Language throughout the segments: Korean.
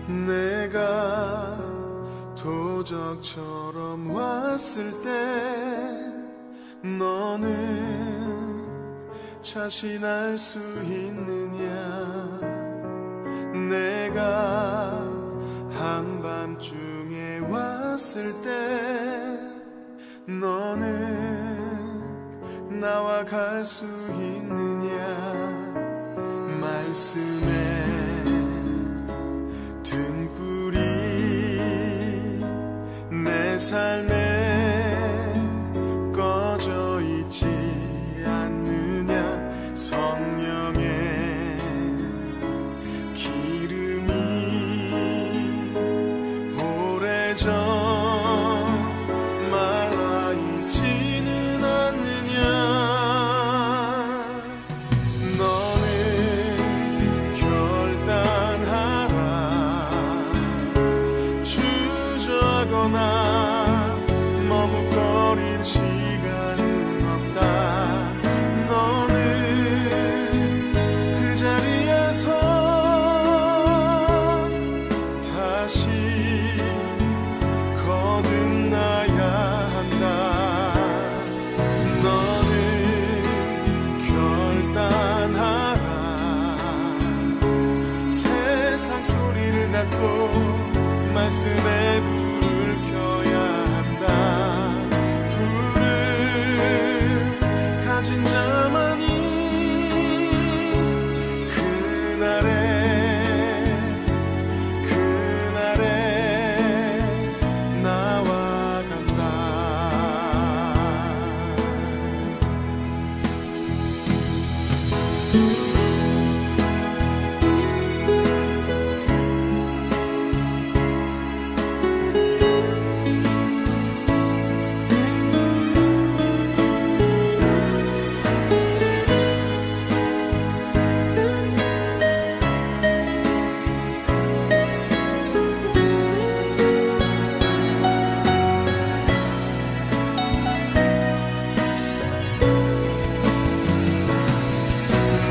내가 도적처럼 왔을 때 너는 자신할 수 있느냐? 내가 한밤중에 왔을 때 너는 나와 갈 수 있느냐? 말씀에 등불이 내 삶에 꺼져 있지 않느냐? 성령의 기름이 오래전 말라있지는 않느냐? 너는 결단하라. 주저거나 머뭇거릴 시간은 없다. 너는 그 자리에서 다시 거듭나야 한다. 너는 결단하라. 세상 소리를 닫고 말씀에 불을 켜야 한다. 불을 가진 자만이 그날에 나와 간다.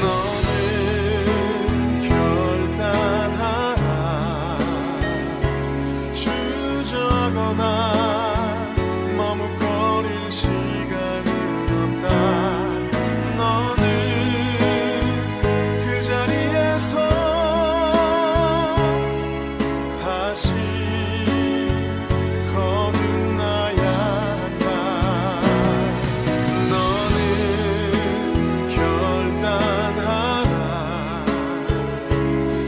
너는 결단하라. 주저거나 머뭇거릴 시간은 없다. 너는 그 자리에서 다시 거듭나야 한다. 너는 결단하라.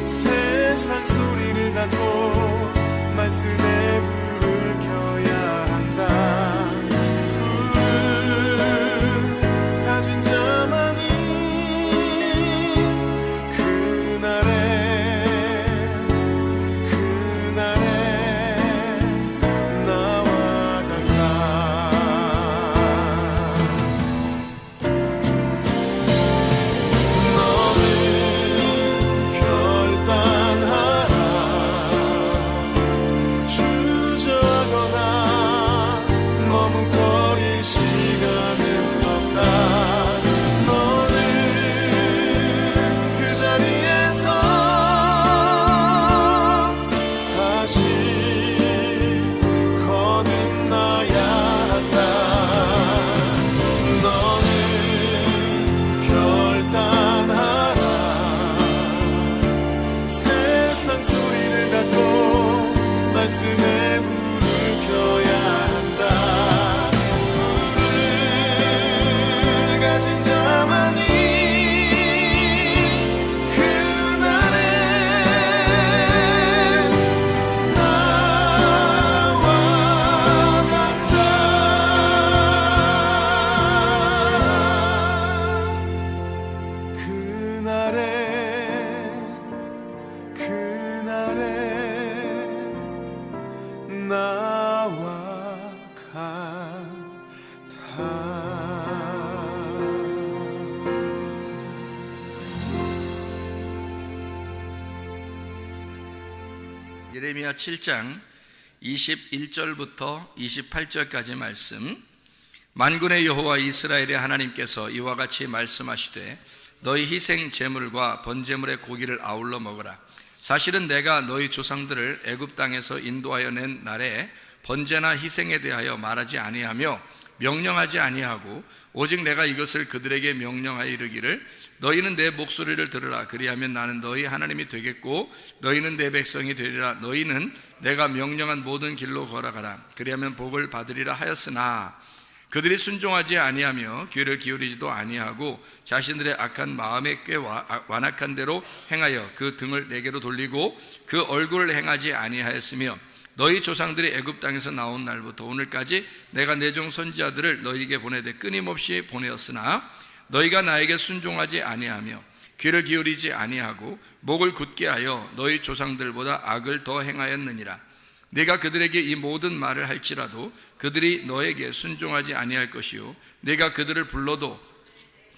세상 소리를 닫고 말씀에 불을 켜야 한다. 불을 가진 자만이 그날에 나와 간다. 너는 결단하라. 주저거나 머뭇거릴 시간은 없다. 너는 그 자리에서 다시 거듭나야 한다. 너는 결단하라. 세상 소리를 닫고 말씀에 불을 켜야 한다. 불을 가진 자만이 그날에 나와 간다. 그날에 나와 같아. 예레미야 7장 21절부터 28절까지 말씀. 만군의 여호와 이스라엘의 하나님께서 이와 같이 말씀하시되 너희 희생 제물과 번제물의 고기를 아울러 먹으라. 사실은 내가 너희 조상들을 애굽 땅에서 인도하여 낸 날에 번제나 희생에 대하여 말하지 아니하며 명령하지 아니하고 오직 내가 이것을 그들에게 명령하여 이르기를 너희는 내 목소리를 들으라. 그리하면 나는 너희 하나님이 되겠고 너희는 내 백성이 되리라. 너희는 내가 명령한 모든 길로 걸어가라. 그리하면 복을 받으리라 하였으나 그들이 순종하지 아니하며 귀를 기울이지도 아니하고 자신들의 악한 마음에 꾀와 완악한 대로 행하여 그 등을 내게로 돌리고 그 얼굴을 행하지 아니하였으며 너희 조상들이 애굽 땅에서 나온 날부터 오늘까지 내가 내 종 선지자들을 너희에게 보내되 끊임없이 보내었으나 너희가 나에게 순종하지 아니하며 귀를 기울이지 아니하고 목을 굳게 하여 너희 조상들보다 악을 더 행하였느니라. 내가 그들에게 이 모든 말을 할지라도 그들이 너에게 순종하지 아니할 것이요 내가 그들을 불러도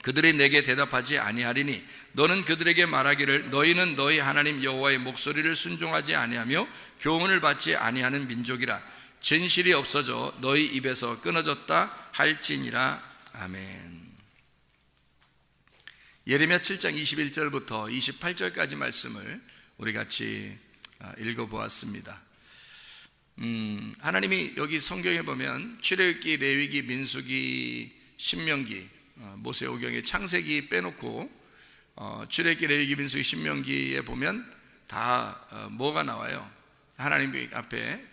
그들이 내게 대답하지 아니하리니 너는 그들에게 말하기를 너희는 너희 하나님 여호와의 목소리를 순종하지 아니하며 교훈을 받지 아니하는 민족이라. 진실이 없어져 너희 입에서 끊어졌다 할지니라. 아멘. 예레미야 7장 21절부터 28절까지 말씀을 우리 같이 읽어보았습니다. 하나님이 여기 성경에 보면 출애굽기, 레위기, 민수기, 신명기, 모세오경의 창세기 빼놓고 출애굽기, 레위기, 민수기, 신명기에 보면 다 뭐가 나와요? 하나님 앞에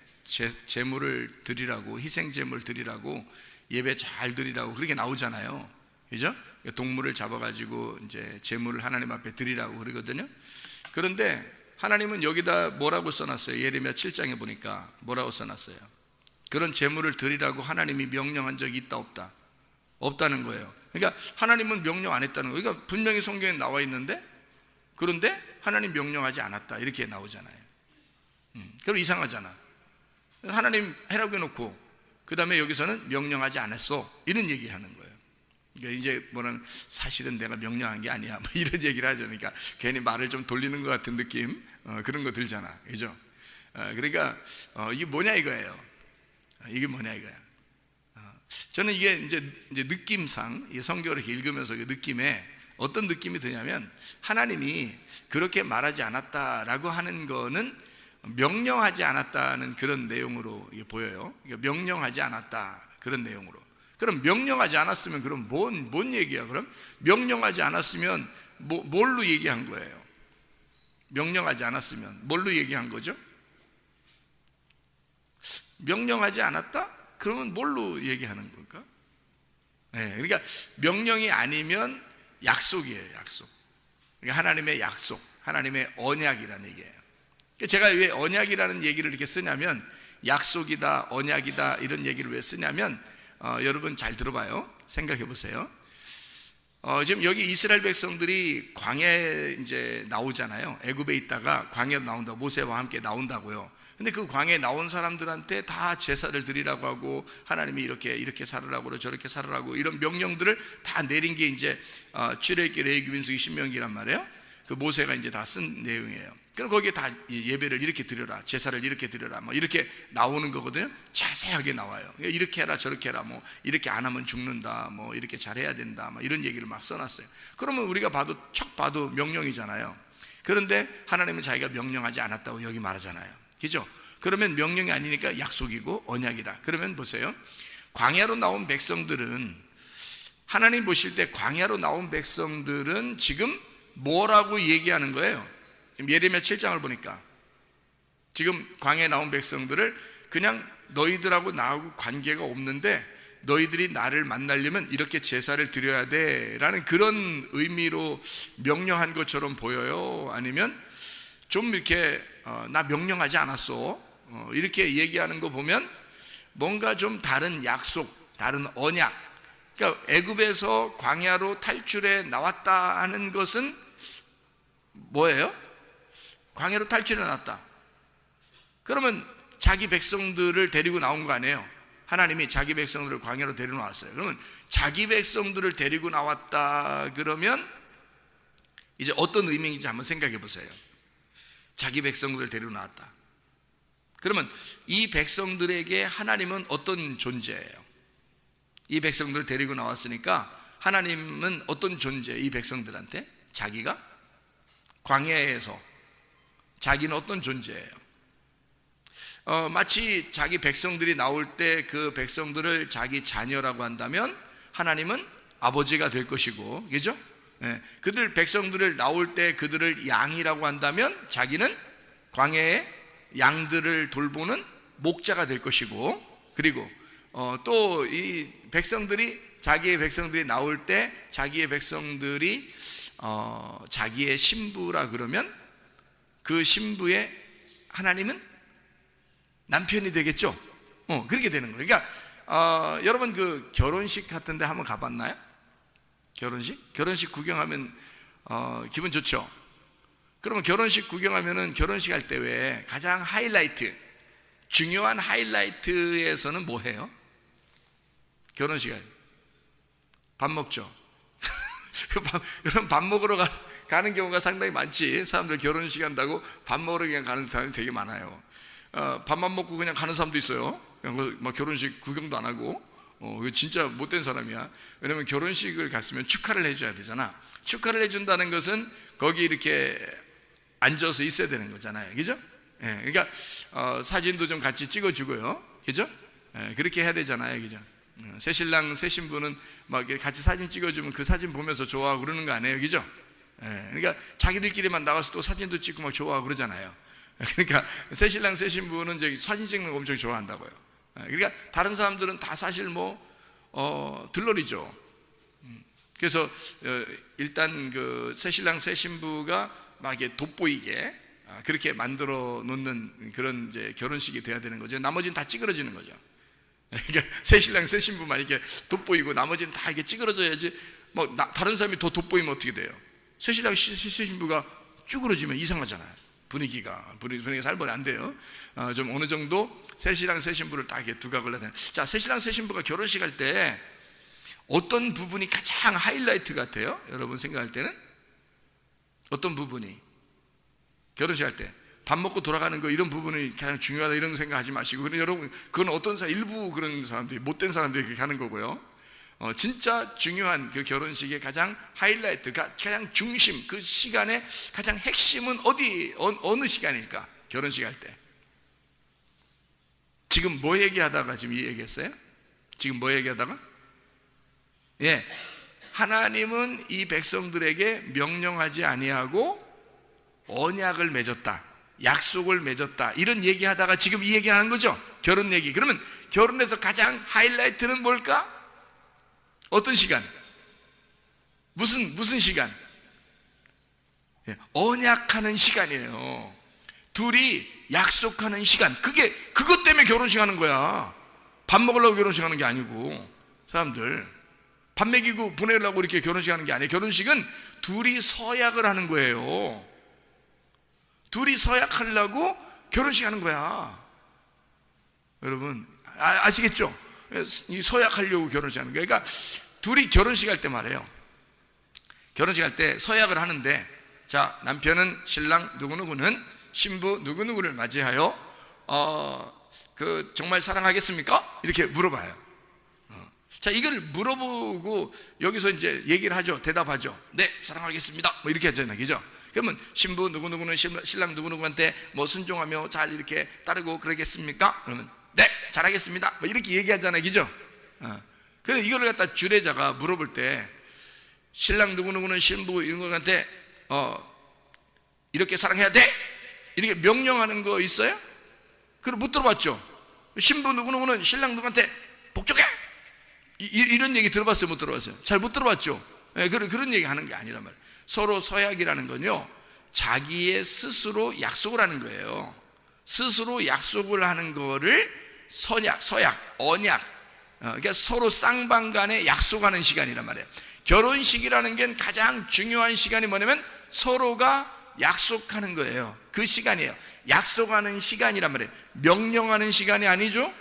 제물을 드리라고, 희생 제물 드리라고, 예배 잘 드리라고 그렇게 나오잖아요. 그죠? 동물을 잡아가지고 이제 제물을 하나님 앞에 드리라고 그러거든요. 그런데 하나님은 여기다 뭐라고 써놨어요? 예레미야 7장에 보니까 뭐라고 써놨어요? 그런 제물을 드리라고 하나님이 명령한 적이 있다 없다? 없다는 거예요. 그러니까 하나님은 명령 안 했다는 거예요. 그러니까 분명히 성경에 나와 있는데 그런데 하나님 명령하지 않았다 이렇게 나오잖아요. 그럼 이상하잖아. 하나님 해라고 해놓고 그 다음에 여기서는 명령하지 않았어 이런 얘기하는 거예요. 그러니까 이제 뭐는 사실은 내가 명령한 게 아니야 뭐 이런 얘기를 하죠. 그러니까 괜히 말을 좀 돌리는 것 같은 느낌 그런 거 들잖아, 그죠? 그러니까 이게 뭐냐 이거예요. 이게 뭐냐 이거야. 저는 이게 이제 느낌상 이 성경을 이렇게 읽으면서 그 느낌에 어떤 느낌이 드냐면 하나님이 그렇게 말하지 않았다라고 하는 거는 명령하지 않았다는 그런 내용으로 보여요. 그러니까 명령하지 않았다 그런 내용으로. 그럼 명령하지 않았으면 그럼 뭔 얘기야? 그럼 명령하지 않았으면 뭘로 얘기한 거예요? 명령하지 않았으면 뭘로 얘기한 거죠? 명령하지 않았다? 그러면 뭘로 얘기하는 걸까? 네, 그러니까 명령이 아니면 약속이에요, 약속. 그러니까 하나님의 약속, 하나님의 언약이라는 얘기예요. 제가 왜 언약이라는 얘기를 이렇게 쓰냐면 약속이다, 언약이다 이런 얘기를 왜 쓰냐면 여러분 잘 들어봐요. 생각해 보세요. 지금 여기 이스라엘 백성들이 광야에 이제 나오잖아요. 애굽에 있다가 광야로 나온다고, 모세와 함께 나온다고요. 근데 그 광야에 나온 사람들한테 다 제사를 드리라고 하고 하나님이 이렇게 살으라고 저렇게 살으라고 이런 명령들을 다 내린 게 이제 출애굽기, 레위기, 민수기, 신명기란 말이에요. 그 모세가 이제 다 쓴 내용이에요. 그럼 거기에 다 예배를 이렇게 드려라, 제사를 이렇게 드려라, 뭐 이렇게 나오는 거거든요. 자세하게 나와요. 이렇게 해라, 저렇게 해라, 뭐 이렇게 안 하면 죽는다, 뭐 이렇게 잘해야 된다, 뭐 이런 얘기를 막 써놨어요. 그러면 우리가 척 봐도 명령이잖아요. 그런데 하나님은 자기가 명령하지 않았다고 여기 말하잖아요. 그죠? 그러면 명령이 아니니까 약속이고 언약이다. 그러면 보세요. 광야로 나온 백성들은 하나님 보실 때 광야로 나온 백성들은 지금 뭐라고 얘기하는 거예요? 예레미야 7장을 보니까 지금 광야에 나온 백성들을 그냥 너희들하고 나하고 관계가 없는데 너희들이 나를 만나려면 이렇게 제사를 드려야 돼 라는 그런 의미로 명령한 것처럼 보여요? 아니면 좀 이렇게 나 명령하지 않았어 이렇게 얘기하는 거 보면 뭔가 좀 다른 약속, 다른 언약. 그러니까 애굽에서 광야로 탈출해 나왔다 하는 것은 뭐예요? 광야로 탈출해 나왔다. 그러면 자기 백성들을 데리고 나온 거 아니에요? 하나님이 자기 백성들을 광야로 데리고 나왔어요. 그러면 자기 백성들을 데리고 나왔다 그러면 이제 어떤 의미인지 한번 생각해 보세요. 자기 백성들을 데리고 나왔다. 그러면 이 백성들에게 하나님은 어떤 존재예요? 이 백성들을 데리고 나왔으니까 하나님은 어떤 존재예요? 이 백성들한테? 자기가 광야에서 자기는 어떤 존재예요? 마치 자기 백성들이 나올 때 그 백성들을 자기 자녀라고 한다면 하나님은 아버지가 될 것이고, 그죠? 예, 그들 백성들을 나올 때 그들을 양이라고 한다면 자기는 광야의 양들을 돌보는 목자가 될 것이고, 그리고 또 이 백성들이 자기의 백성들이 나올 때 자기의 백성들이 자기의 신부라 그러면 그 신부의 하나님은 남편이 되겠죠. 그렇게 되는 거예요. 그러니까 여러분 그 결혼식 같은데 한번 가봤나요? 결혼식 구경하면 기분 좋죠. 그러면 결혼식 구경하면은 결혼식 할 때 왜 가장 하이라이트, 중요한 하이라이트에서는 뭐 해요? 결혼식 할 밥 먹죠. 여러분 밥 먹으러 가는 경우가 상당히 많지. 사람들 결혼식 한다고 밥 먹으러 그냥 가는 사람이 되게 많아요. 밥만 먹고 그냥 가는 사람도 있어요. 그냥 막 결혼식 구경도 안 하고. 이거 진짜 못된 사람이야. 왜냐면 결혼식을 갔으면 축하를 해줘야 되잖아. 축하를 해준다는 것은 거기 이렇게 앉아서 있어야 되는 거잖아요. 그죠? 예, 그러니까 사진도 좀 같이 찍어주고요. 그죠? 예, 그렇게 해야 되잖아요. 그죠? 새신랑 새신부는 막 이렇게 같이 사진 찍어주면 그 사진 보면서 좋아하고 그러는 거 아니에요. 그죠? 예, 그러니까 자기들끼리만 나가서 또 사진도 찍고 막 좋아하고 그러잖아요. 그러니까 새신랑 새신부는 저기 사진 찍는 거 엄청 좋아한다고요. 그러니까 다른 사람들은 다 사실 들러리죠. 그래서 일단 그 새신랑 새신부가 막 이렇게 돋보이게 그렇게 만들어 놓는 그런 이제 결혼식이 돼야 되는 거죠. 나머지는 다 찌그러지는 거죠. 그러니까 새신랑 새신부만 이렇게 돋보이고 나머지는 다 이렇게 찌그러져야지. 다른 사람이 더 돋보이면 어떻게 돼요? 새신랑 새신부가 쭈그러지면 이상하잖아요. 분위기가 살벌이 안 돼요. 좀 어느 정도 새신랑 새신부를 딱 이렇게 두각을 내는. 자, 새신랑 새신부가 결혼식 할 때 어떤 부분이 가장 하이라이트 같아요? 여러분 생각할 때는 어떤 부분이? 결혼식 할 때 밥 먹고 돌아가는 거 이런 부분이 가장 중요하다 이런 거 생각하지 마시고, 그럼 여러분 그건 일부 그런 사람들이 못된 사람들이 그렇게 하는 거고요. 진짜 중요한 그 결혼식의 가장 하이라이트가 가장 중심, 그 시간의 가장 핵심은 어느 시간일까? 결혼식 할 때. 지금 뭐 얘기하다가 지금 이 얘기했어요? 지금 뭐 얘기하다가? 예, 하나님은 이 백성들에게 명령하지 아니하고 언약을 맺었다, 약속을 맺었다, 이런 얘기하다가 지금 이 얘기하는 거죠. 결혼 얘기. 그러면 결혼에서 가장 하이라이트는 뭘까? 어떤 시간? 무슨 시간? 예, 언약하는 시간이에요. 둘이 약속하는 시간. 그것 때문에 결혼식 하는 거야. 밥 먹으려고 결혼식 하는 게 아니고. 사람들 밥 먹이고 보내려고 이렇게 결혼식 하는 게 아니에요. 결혼식은 둘이 서약을 하는 거예요. 둘이 서약하려고 결혼식 하는 거야. 여러분 아시겠죠? 이 서약하려고 결혼식 하는 거야. 그러니까 둘이 결혼식 할 때 말이에요. 결혼식 할 때 서약을 하는데, 자, 남편은 신랑 누구누구는 신부 누구누구를 맞이하여 정말 사랑하겠습니까? 이렇게 물어봐요. 자, 이걸 물어보고 여기서 이제 얘기를 하죠. 대답하죠. 네, 사랑하겠습니다. 이렇게 하잖아요. 그죠? 그러면 신부 누구누구는 신랑 누구누구한테 순종하며 잘 이렇게 따르고 그러겠습니까? 그러면 네, 잘하겠습니다. 이렇게 얘기하잖아요. 그죠? 그래서 이거를 갖다 주례자가 물어볼 때 신랑 누구누구는 신부 이런 것한테 이렇게 사랑해야 돼? 이렇게 명령하는 거 있어요? 그걸 못 들어봤죠? 신부 누구누구는 신랑 누구한테 복종해! 이런 얘기 들어봤어요? 못 들어봤어요? 잘 못 들어봤죠? 네, 그런 얘기 하는 게 아니란 말이에요. 서로 서약이라는 건요, 자기의 스스로 약속을 하는 거예요. 스스로 약속을 하는 거를 서약, 언약, 그러니까 서로 쌍방간에 약속하는 시간이란 말이에요. 결혼식이라는 게 가장 중요한 시간이 뭐냐면 서로가 약속하는 거예요. 그 시간이에요. 약속하는 시간이란 말이에요. 명령하는 시간이 아니죠.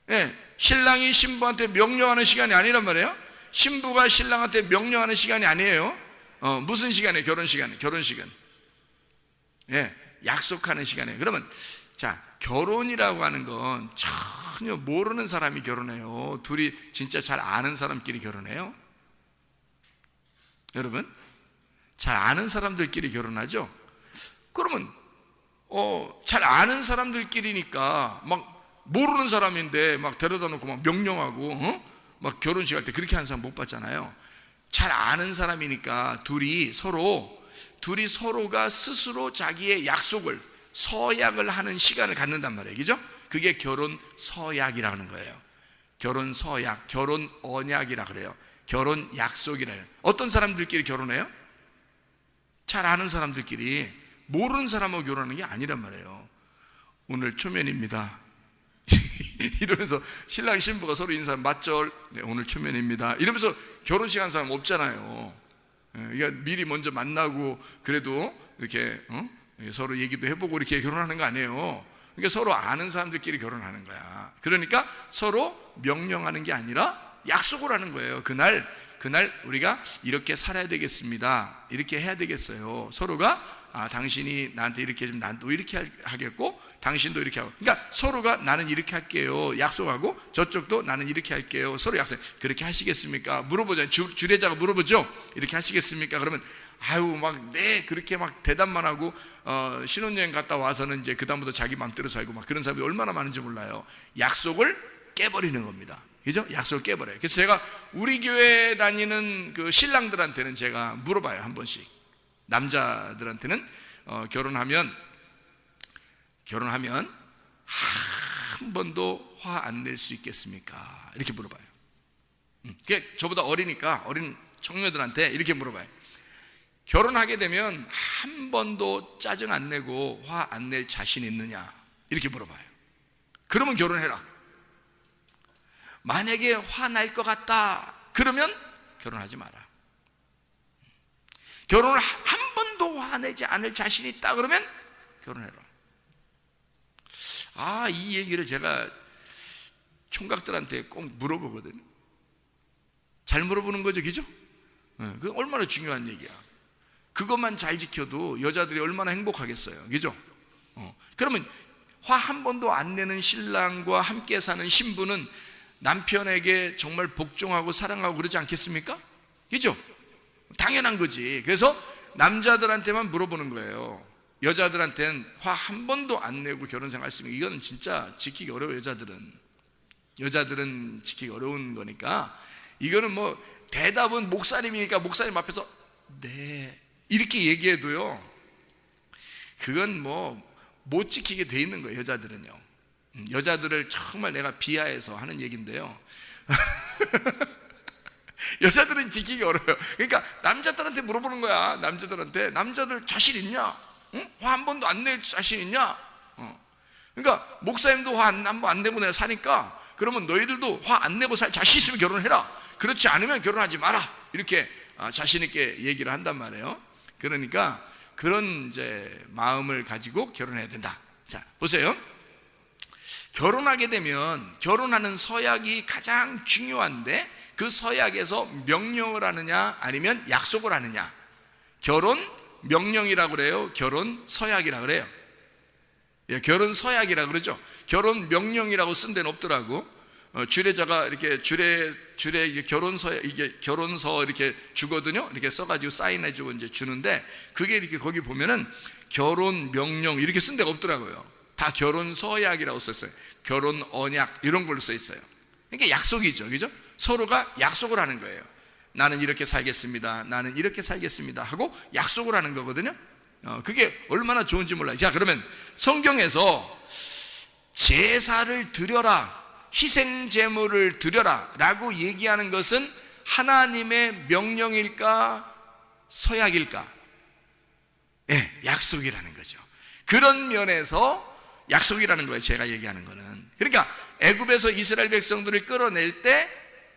네, 신랑이 신부한테 명령하는 시간이 아니란 말이에요. 신부가 신랑한테 명령하는 시간이 아니에요. 무슨 시간이에요? 결혼식은 예, 약속하는 시간이에요. 그러면 자, 결혼이라고 하는 건 전혀 모르는 사람이 결혼해요. 둘이 진짜 잘 아는 사람끼리 결혼해요. 여러분 잘 아는 사람들끼리 결혼하죠. 그러면 잘 아는 사람들끼리니까 막 모르는 사람인데 막 데려다 놓고 막 명령하고 막 결혼식 할 때 그렇게 하는 사람 못 봤잖아요. 잘 아는 사람이니까 둘이 서로가 스스로 자기의 약속을 서약을 하는 시간을 갖는단 말이에요. 그죠? 그게 결혼 서약이라 하는 거예요. 결혼 서약, 결혼 언약이라 그래요. 결혼 약속이라 해요. 어떤 사람들끼리 결혼해요? 잘 아는 사람들끼리. 모르는 사람하고 결혼하는 게 아니란 말이에요. 오늘 초면입니다. 이러면서 신랑 신부가 서로 인사하면 맞절, 네, 오늘 초면입니다. 이러면서 결혼식 한 사람 없잖아요. 그러니까 미리 먼저 만나고 그래도 이렇게 서로 얘기도 해보고 이렇게 결혼하는 거 아니에요. 그러니까 서로 아는 사람들끼리 결혼하는 거야. 그러니까 서로 명령하는 게 아니라 약속을 하는 거예요. 그날 우리가 이렇게 살아야 되겠습니다. 이렇게 해야 되겠어요. 서로가 당신이 나한테 이렇게 해주면 나도 이렇게 하겠고 당신도 이렇게 하고, 그러니까 서로가 나는 이렇게 할게요 약속하고 저쪽도 나는 이렇게 할게요 서로 약속. 그렇게 하시겠습니까? 물어보죠. 주례자가 물어보죠. 이렇게 하시겠습니까? 그러면 아유 막 네 그렇게 막 대답만 하고 신혼여행 갔다 와서는 이제 그다음부터 자기 맘대로 살고 막 그런 사람이 얼마나 많은지 몰라요. 약속을 깨버리는 겁니다. 그죠? 약속을 깨버려요. 그래서 제가 우리 교회 다니는 그 신랑들한테는 제가 물어봐요. 한 번씩. 남자들한테는 결혼하면 한 번도 화 안 낼 수 있겠습니까? 이렇게 물어봐요. 그게 저보다 어리니까 어린 청년들한테 이렇게 물어봐요. 결혼하게 되면 한 번도 짜증 안 내고 화 안 낼 자신 있느냐? 이렇게 물어봐요. 그러면 결혼해라. 만약에 화 날 것 같다 그러면 결혼하지 마라. 결혼을 한 번도 화내지 않을 자신이 있다 그러면 결혼해라. 이 얘기를 제가 총각들한테 꼭 물어보거든요. 잘 물어보는 거죠, 그죠? 그게 얼마나 중요한 얘기야. 그것만 잘 지켜도 여자들이 얼마나 행복하겠어요, 그죠? 그러면 화 한 번도 안 내는 신랑과 함께 사는 신부는 남편에게 정말 복종하고 사랑하고 그러지 않겠습니까? 그죠? 당연한 거지. 그래서 남자들한테만 물어보는 거예요. 여자들한테는 화 한 번도 안 내고 결혼 생활 했으면 이거는 진짜 지키기 어려워요. 여자들은 지키기 어려운 거니까. 이거는 뭐 대답은 목사님이니까 목사님 앞에서 네 이렇게 얘기해도요 그건 뭐 못 지키게 돼 있는 거예요. 여자들은요. 여자들을 정말 내가 비하해서 하는 얘기인데요. 여자들은 지키기 어려워요. 그러니까 남자들한테 물어보는 거야. 남자들 자신 있냐? 응? 화 한 번도 안 낼 자신 있냐? 그러니까 목사님도 화 한 번 안 내고 내가 사니까 그러면 너희들도 화 안 내고 살 자신 있으면 결혼해라. 그렇지 않으면 결혼하지 마라. 이렇게 자신 있게 얘기를 한단 말이에요. 그러니까 그런 이제 마음을 가지고 결혼해야 된다. 자, 보세요. 결혼하게 되면 결혼하는 서약이 가장 중요한데 그 서약에서 명령을 하느냐 아니면 약속을 하느냐. 결혼 명령이라고 그래요. 결혼 서약이라고 그래요. 예, 결혼 서약이라고 그러죠. 결혼 명령이라고 쓴 데는 없더라고. 주례자가 이렇게 주례 결혼서 이게 결혼서 이렇게 주거든요. 이렇게 써가지고 사인해주고 이제 주는데 그게 이렇게 거기 보면은 결혼 명령 이렇게 쓴 데가 없더라고요. 다 결혼 서약이라고 썼어요. 결혼 언약 이런 걸로 써 있어요. 그러니까 약속이죠, 그죠? 서로가 약속을 하는 거예요. 나는 이렇게 살겠습니다. 나는 이렇게 살겠습니다. 하고 약속을 하는 거거든요. 그게 얼마나 좋은지 몰라요. 자, 그러면 성경에서 제사를 드려라, 희생 제물을 드려라 라고 얘기하는 것은 하나님의 명령일까 서약일까? 네, 약속이라는 거죠. 그런 면에서 약속이라는 거예요. 제가 얘기하는 거는. 그러니까 애굽에서 이스라엘 백성들을 끌어낼 때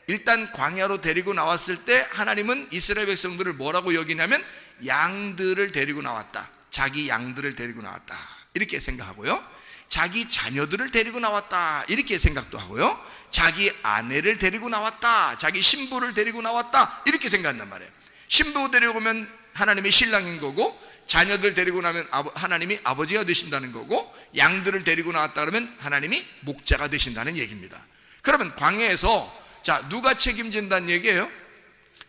일단 광야로 데리고 나왔을 때 하나님은 이스라엘 백성들을 뭐라고 여기냐면 양들을 데리고 나왔다. 자기 양들을 데리고 나왔다. 이렇게 생각하고요. 자기 자녀들을 데리고 나왔다. 이렇게 생각도 하고요. 자기 아내를 데리고 나왔다. 자기 신부를 데리고 나왔다. 이렇게 생각한단 말이에요. 신부 데리고 오면 하나님이 신랑인 거고, 자녀들 데리고 나면 하나님이 아버지가 되신다는 거고, 양들을 데리고 나왔다 그러면 하나님이 목자가 되신다는 얘기입니다. 그러면 광야에서 자, 누가 책임진다는 얘기예요?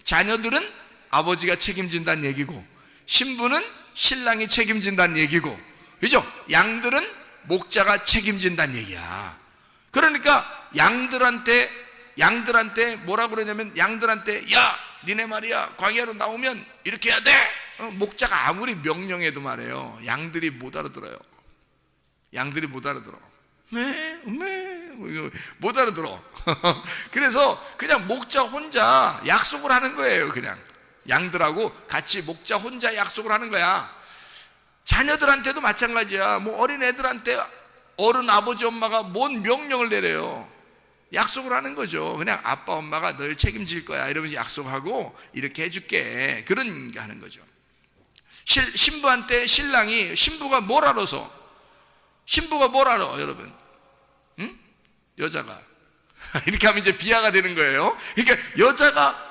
자녀들은 아버지가 책임진다는 얘기고, 신부는 신랑이 책임진다는 얘기고, 그죠? 양들은 목자가 책임진다는 얘기야. 그러니까 양들한테 뭐라 그러냐면, 양들한테 야 니네 말이야 광야로 나오면 이렇게 해야 돼. 목자가 아무리 명령해도 말이에요, 양들이 못 알아들어요. 양들이 못 알아들어. 못 알아들어. 그래서 그냥 목자 혼자 약속을 하는 거예요. 그냥 양들하고 같이 목자 혼자 약속을 하는 거야. 자녀들한테도 마찬가지야. 뭐 어린 애들한테 어른 아버지 엄마가 뭔 명령을 내려요. 약속을 하는 거죠. 그냥 아빠 엄마가 널 책임질 거야 이러면서 약속하고 이렇게 해줄게, 그런 거 하는 거죠. 신부한테 신부가 뭘 알아서? 신부가 뭘 알아 여러분? 응? 여자가 이렇게 하면 이제 비하가 되는 거예요. 그러니까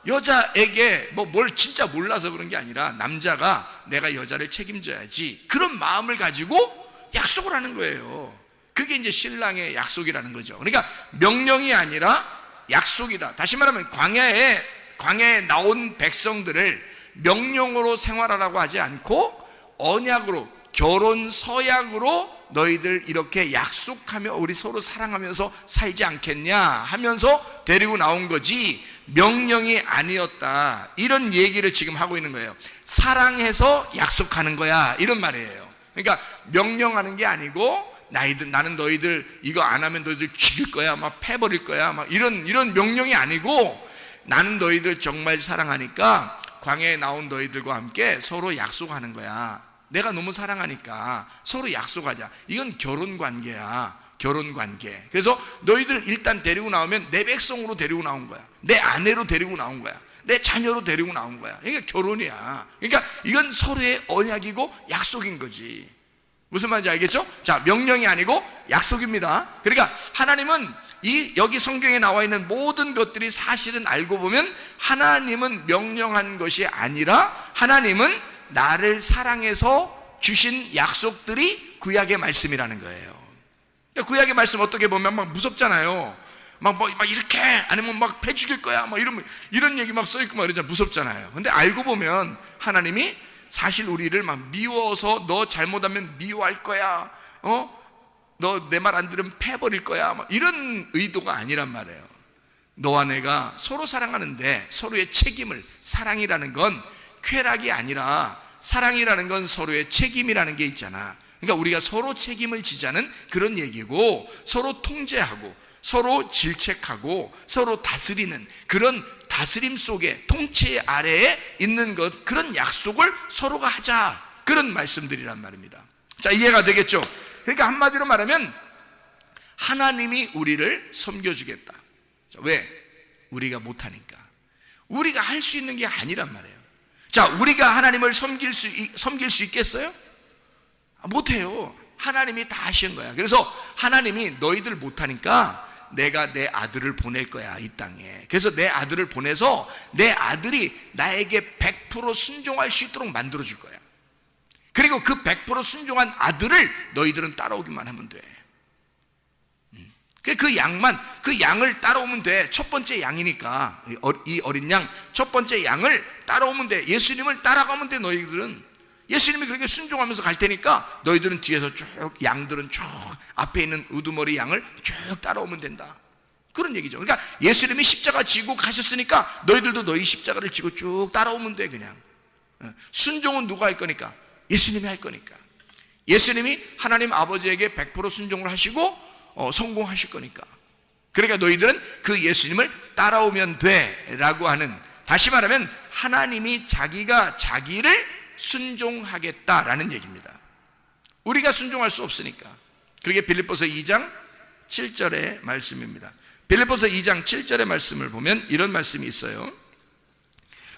여자에게 뭘 진짜 몰라서 그런 게 아니라, 남자가 내가 여자를 책임져야지, 그런 마음을 가지고 약속을 하는 거예요. 그게 이제 신랑의 약속이라는 거죠. 그러니까 명령이 아니라 약속이다. 다시 말하면 광야에 나온 백성들을 명령으로 생활하라고 하지 않고 언약으로, 결혼 서약으로 너희들 이렇게 약속하며 우리 서로 사랑하면서 살지 않겠냐 하면서 데리고 나온 거지, 명령이 아니었다, 이런 얘기를 지금 하고 있는 거예요. 사랑해서 약속하는 거야, 이런 말이에요. 그러니까 명령하는 게 아니고, 나는 너희들 이거 안 하면 너희들 죽일 거야, 막 패버릴 거야, 막 이런 명령이 아니고, 나는 너희들 정말 사랑하니까 광야에 나온 너희들과 함께 서로 약속하는 거야. 내가 너무 사랑하니까 서로 약속하자. 이건 결혼 관계야, 결혼 관계. 그래서 너희들 일단 데리고 나오면 내 백성으로 데리고 나온 거야, 내 아내로 데리고 나온 거야, 내 자녀로 데리고 나온 거야. 그러니까 결혼이야. 그러니까 이건 서로의 언약이고 약속인 거지. 무슨 말인지 알겠죠? 자, 명령이 아니고 약속입니다. 그러니까 하나님은 여기 성경에 나와 있는 모든 것들이 사실은 알고 보면 하나님은 명령한 것이 아니라, 하나님은 나를 사랑해서 주신 약속들이 구약의 말씀이라는 거예요. 그러니까 구약의 말씀 어떻게 보면 막 무섭잖아요. 막 이렇게, 아니면 막 패 죽일 거야, 막 이런 얘기 막 써있고 막 이러잖아요. 무섭잖아요. 근데 알고 보면 하나님이 사실 우리를 막 미워서, 너 잘못하면 미워할 거야, 너 내 말 안 들으면 패버릴 거야, 막 이런 의도가 아니란 말이에요. 너와 내가 서로 사랑하는데 서로의 책임을, 사랑이라는 건 쾌락이 아니라, 사랑이라는 건 서로의 책임이라는 게 있잖아. 그러니까 우리가 서로 책임을 지자는 그런 얘기고, 서로 통제하고 서로 질책하고 서로 다스리는 그런 다스림 속에, 통치 아래에 있는 것, 그런 약속을 서로가 하자, 그런 말씀들이란 말입니다. 자, 이해가 되겠죠? 그러니까 한마디로 말하면 하나님이 우리를 섬겨주겠다. 자, 왜? 우리가 못하니까. 우리가 할 수 있는 게 아니란 말이에요. 자, 우리가 하나님을 섬길 수 있겠어요? 못해요. 하나님이 다 하신 거야. 그래서 하나님이 너희들 못하니까 내가 내 아들을 보낼 거야, 이 땅에. 그래서 내 아들을 보내서 내 아들이 나에게 100% 순종할 수 있도록 만들어 줄 거야. 그리고 그 100% 순종한 아들을 너희들은 따라오기만 하면 돼. 그 양을 따라오면 돼. 첫 번째 양이니까, 이 어린 양 첫 번째 양을 따라오면 돼. 예수님을 따라가면 돼. 너희들은 예수님이 그렇게 순종하면서 갈 테니까 너희들은 뒤에서 쭉, 양들은 쭉 앞에 있는 우두머리 양을 쭉 따라오면 된다, 그런 얘기죠. 그러니까 예수님이 십자가 지고 가셨으니까 너희들도 너희 십자가를 지고 쭉 따라오면 돼. 그냥 순종은 누가 할 거니까? 예수님이 할 거니까. 예수님이 하나님 아버지에게 100% 순종을 하시고 성공하실 거니까. 그러니까 너희들은 그 예수님을 따라오면 돼 라고 하는, 다시 말하면 하나님이 자기가 자기를 순종하겠다라는 얘기입니다. 우리가 순종할 수 없으니까. 그게 빌립보서 2장 7절의 말씀입니다. 빌립보서 2장 7절의 말씀을 보면 이런 말씀이 있어요.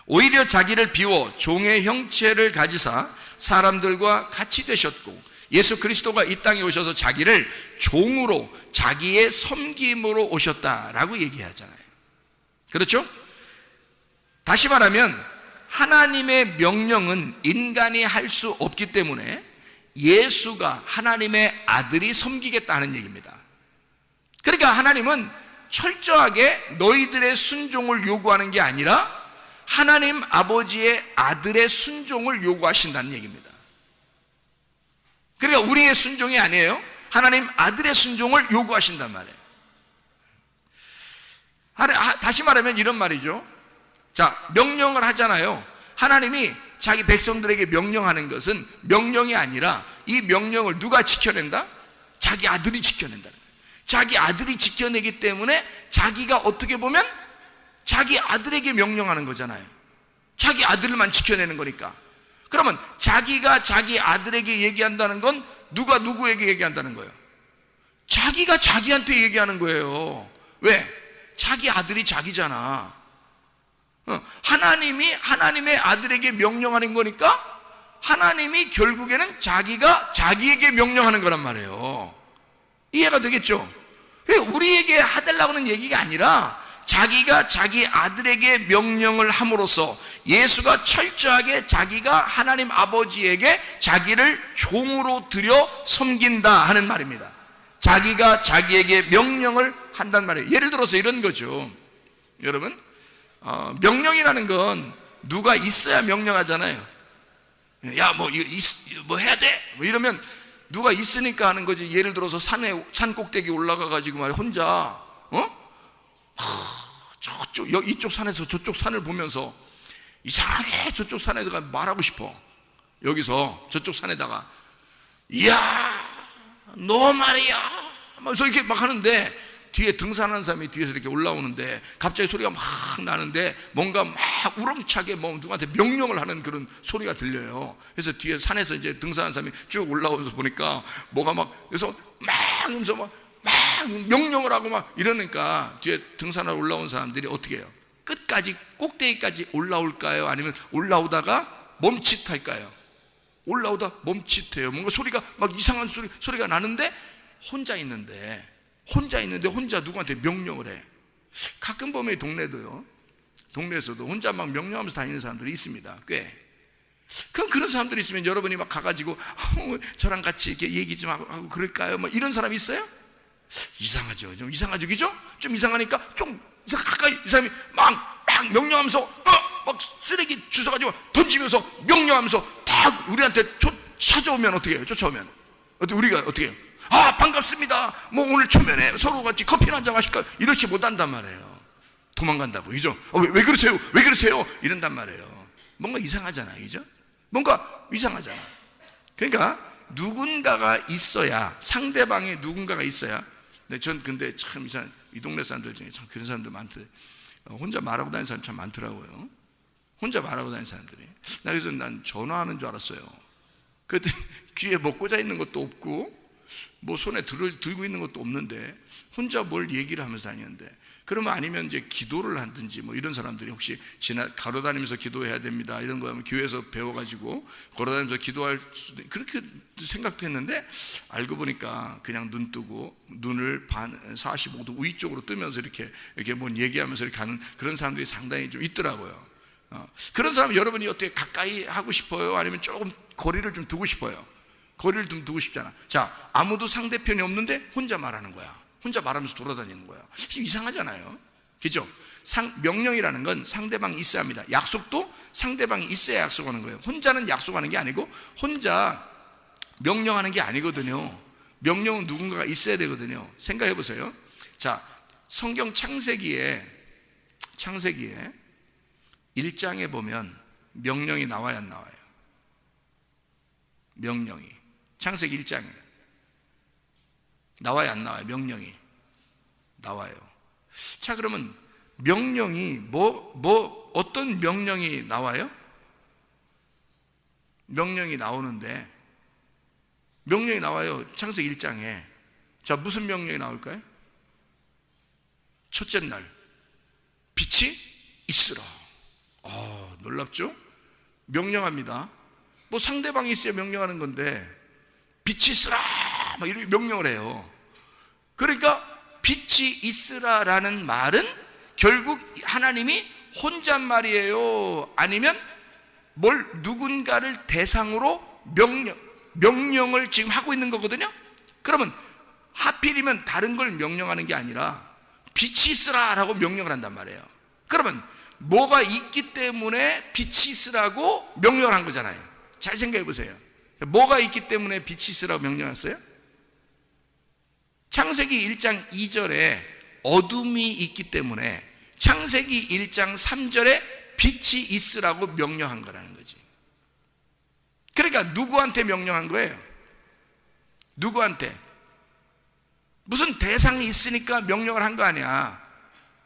오히려 자기를 비워 종의 형체를 가지사 사람들과 같이 되셨고, 예수 그리스도가 이 땅에 오셔서 자기를 종으로, 자기의 섬김으로 오셨다라고 얘기하잖아요. 그렇죠? 다시 말하면 하나님의 명령은 인간이 할 수 없기 때문에 예수가, 하나님의 아들이 섬기겠다는 얘기입니다. 그러니까 하나님은 철저하게 너희들의 순종을 요구하는 게 아니라 하나님 아버지의 아들의 순종을 요구하신다는 얘기입니다. 그러니까 우리의 순종이 아니에요. 하나님 아들의 순종을 요구하신단 말이에요. 다시 말하면 이런 말이죠. 자, 명령을 하잖아요. 하나님이 자기 백성들에게 명령하는 것은 명령이 아니라 이 명령을 누가 지켜낸다? 자기 아들이 지켜낸다는 거예요. 자기 아들이 지켜내기 때문에 자기가 어떻게 보면 자기 아들에게 명령하는 거잖아요. 자기 아들만 지켜내는 거니까. 그러면 자기가 자기 아들에게 얘기한다는 건 누가 누구에게 얘기한다는 거예요? 자기가 자기한테 얘기하는 거예요. 왜? 자기 아들이 자기잖아. 하나님이 하나님의 아들에게 명령하는 거니까 하나님이 결국에는 자기가 자기에게 명령하는 거란 말이에요. 이해가 되겠죠? 우리에게 해달라고 하는 얘기가 아니라 자기가 자기 아들에게 명령을 함으로써 예수가 철저하게 자기가 하나님 아버지에게 자기를 종으로 들여 섬긴다 하는 말입니다. 자기가 자기에게 명령을 한단 말이에요. 예를 들어서 이런 거죠. 여러분, 명령이라는 건 누가 있어야 명령하잖아요. 야, 뭐 해야 돼? 뭐 이러면 누가 있으니까 하는 거지. 예를 들어서 산 꼭대기 올라가 가지고 말이야, 혼자 이쪽 산에서 저쪽 산을 보면서 이상하게 저쪽 산에다가 말하고 싶어. 여기서 저쪽 산에다가 이야 너 말이야 그래서 이렇게 막 하는데 뒤에 등산하는 사람이 뒤에서 이렇게 올라오는데 갑자기 소리가 막 나는데 뭔가 막 우렁차게 누구한테 명령을 하는 그런 소리가 들려요. 그래서 뒤에 산에서 이제 등산하는 사람이 쭉 올라오면서 보니까 뭐가 막 그래서 막 하면서 막 명령을 하고 막 이러니까 뒤에 등산하러 올라온 사람들이 어떻게 해요? 끝까지 꼭대기까지 올라올까요? 아니면 올라오다가 멈칫할까요? 올라오다 멈칫해요. 뭔가 소리가 막 이상한 소리가 나는데 혼자 있는데 혼자 누구한테 명령을 해. 가끔 보면 동네에서도 혼자 막 명령하면서 다니는 사람들이 있습니다. 꽤. 그럼 그런 사람들이 있으면 여러분이 막 가가지고 저랑 같이 이렇게 얘기 좀 하고 그럴까요? 뭐 이런 사람이 있어요? 이상하죠. 좀 이상하죠, 그죠? 좀 이상하니까 좀 가까이 이 사람이 막 명령하면서 막 쓰레기 주워가지고 던지면서 명령하면서 딱 우리한테 찾아오면 어떻게 해요? 쫓아오면 우리가 어떻게 해요? 아 반갑습니다. 뭐 오늘 초면에 서로 같이 커피 한잔 마실까요? 이렇게 못한단 말이에요. 도망간다고, 그죠? 왜 그러세요? 왜 그러세요? 이런단 말이에요. 뭔가 이상하잖아요, 그죠? 뭔가 이상하잖아. 그러니까 누군가가 있어야, 상대방에 누군가가 있어야. 근데 참 이상, 이 동네 사람들 중에 참 그런 사람들 많더라고요. 혼자 말하고 다니는 사람 참 많더라고요. 혼자 말하고 다니는 사람들이. 그래서 난 전화하는 줄 알았어요. 그때 귀에 뭐 꽂아 있는 것도 없고 뭐 손에 들고 있는 것도 없는데 혼자 뭘 얘기를 하면서 다니는데, 그러면 아니면 이제 기도를 하든지 뭐 이런 사람들이 혹시 걸어다니면서 기도해야 됩니다 이런 거 하면 교회에서 배워가지고 걸어다니면서 기도할 수도, 그렇게 생각도 했는데 알고 보니까 그냥 눈 뜨고 눈을 45도 위쪽으로 뜨면서 이렇게 뭔 얘기하면서 이렇게 가는 그런 사람들이 상당히 좀 있더라고요. 그런 사람 여러분이 어떻게 가까이 하고 싶어요? 아니면 조금 거리를 좀 두고 싶어요? 거리를 좀 두고 싶잖아. 자, 아무도 상대편이 없는데 혼자 말하는 거야. 혼자 말하면서 돌아다니는 거야. 이상하잖아요, 그죠? 명령이라는 건 상대방이 있어야 합니다. 약속도 상대방이 있어야 약속하는 거예요. 혼자는 약속하는 게 아니고 혼자 명령하는 게 아니거든요. 명령은 누군가가 있어야 되거든요. 생각해 보세요. 자, 성경 창세기에 1장에 보면 명령이 나와야 안 나와요? 명령이 창세기 1장에 나와야 안 나와요? 명령이 나와요. 자, 그러면 명령이 어떤 명령이 나와요? 명령이 나오는데 명령이 나와요. 창세기 1장에. 자, 무슨 명령이 나올까요? 첫째 날 빛이 있으라. 놀랍죠? 명령합니다. 뭐 상대방이 있어야 명령하는 건데 빛이 있으라 막 이렇게 명령을 해요. 그러니까 빛이 있으라라는 말은 결국 하나님이 혼잣말이에요? 아니면 누군가를 대상으로 명령을 지금 하고 있는 거거든요. 그러면 하필이면 다른 걸 명령하는 게 아니라 빛이 있으라라고 명령을 한단 말이에요. 그러면 뭐가 있기 때문에 빛이 있으라고 명령을 한 거잖아요. 잘 생각해 보세요. 뭐가 있기 때문에 빛이 있으라고 명령했어요? 창세기 1장 2절에 어둠이 있기 때문에 창세기 1장 3절에 빛이 있으라고 명령한 거라는 거지. 그러니까 누구한테 명령한 거예요? 누구한테? 무슨 대상이 있으니까 명령을 한 거 아니야.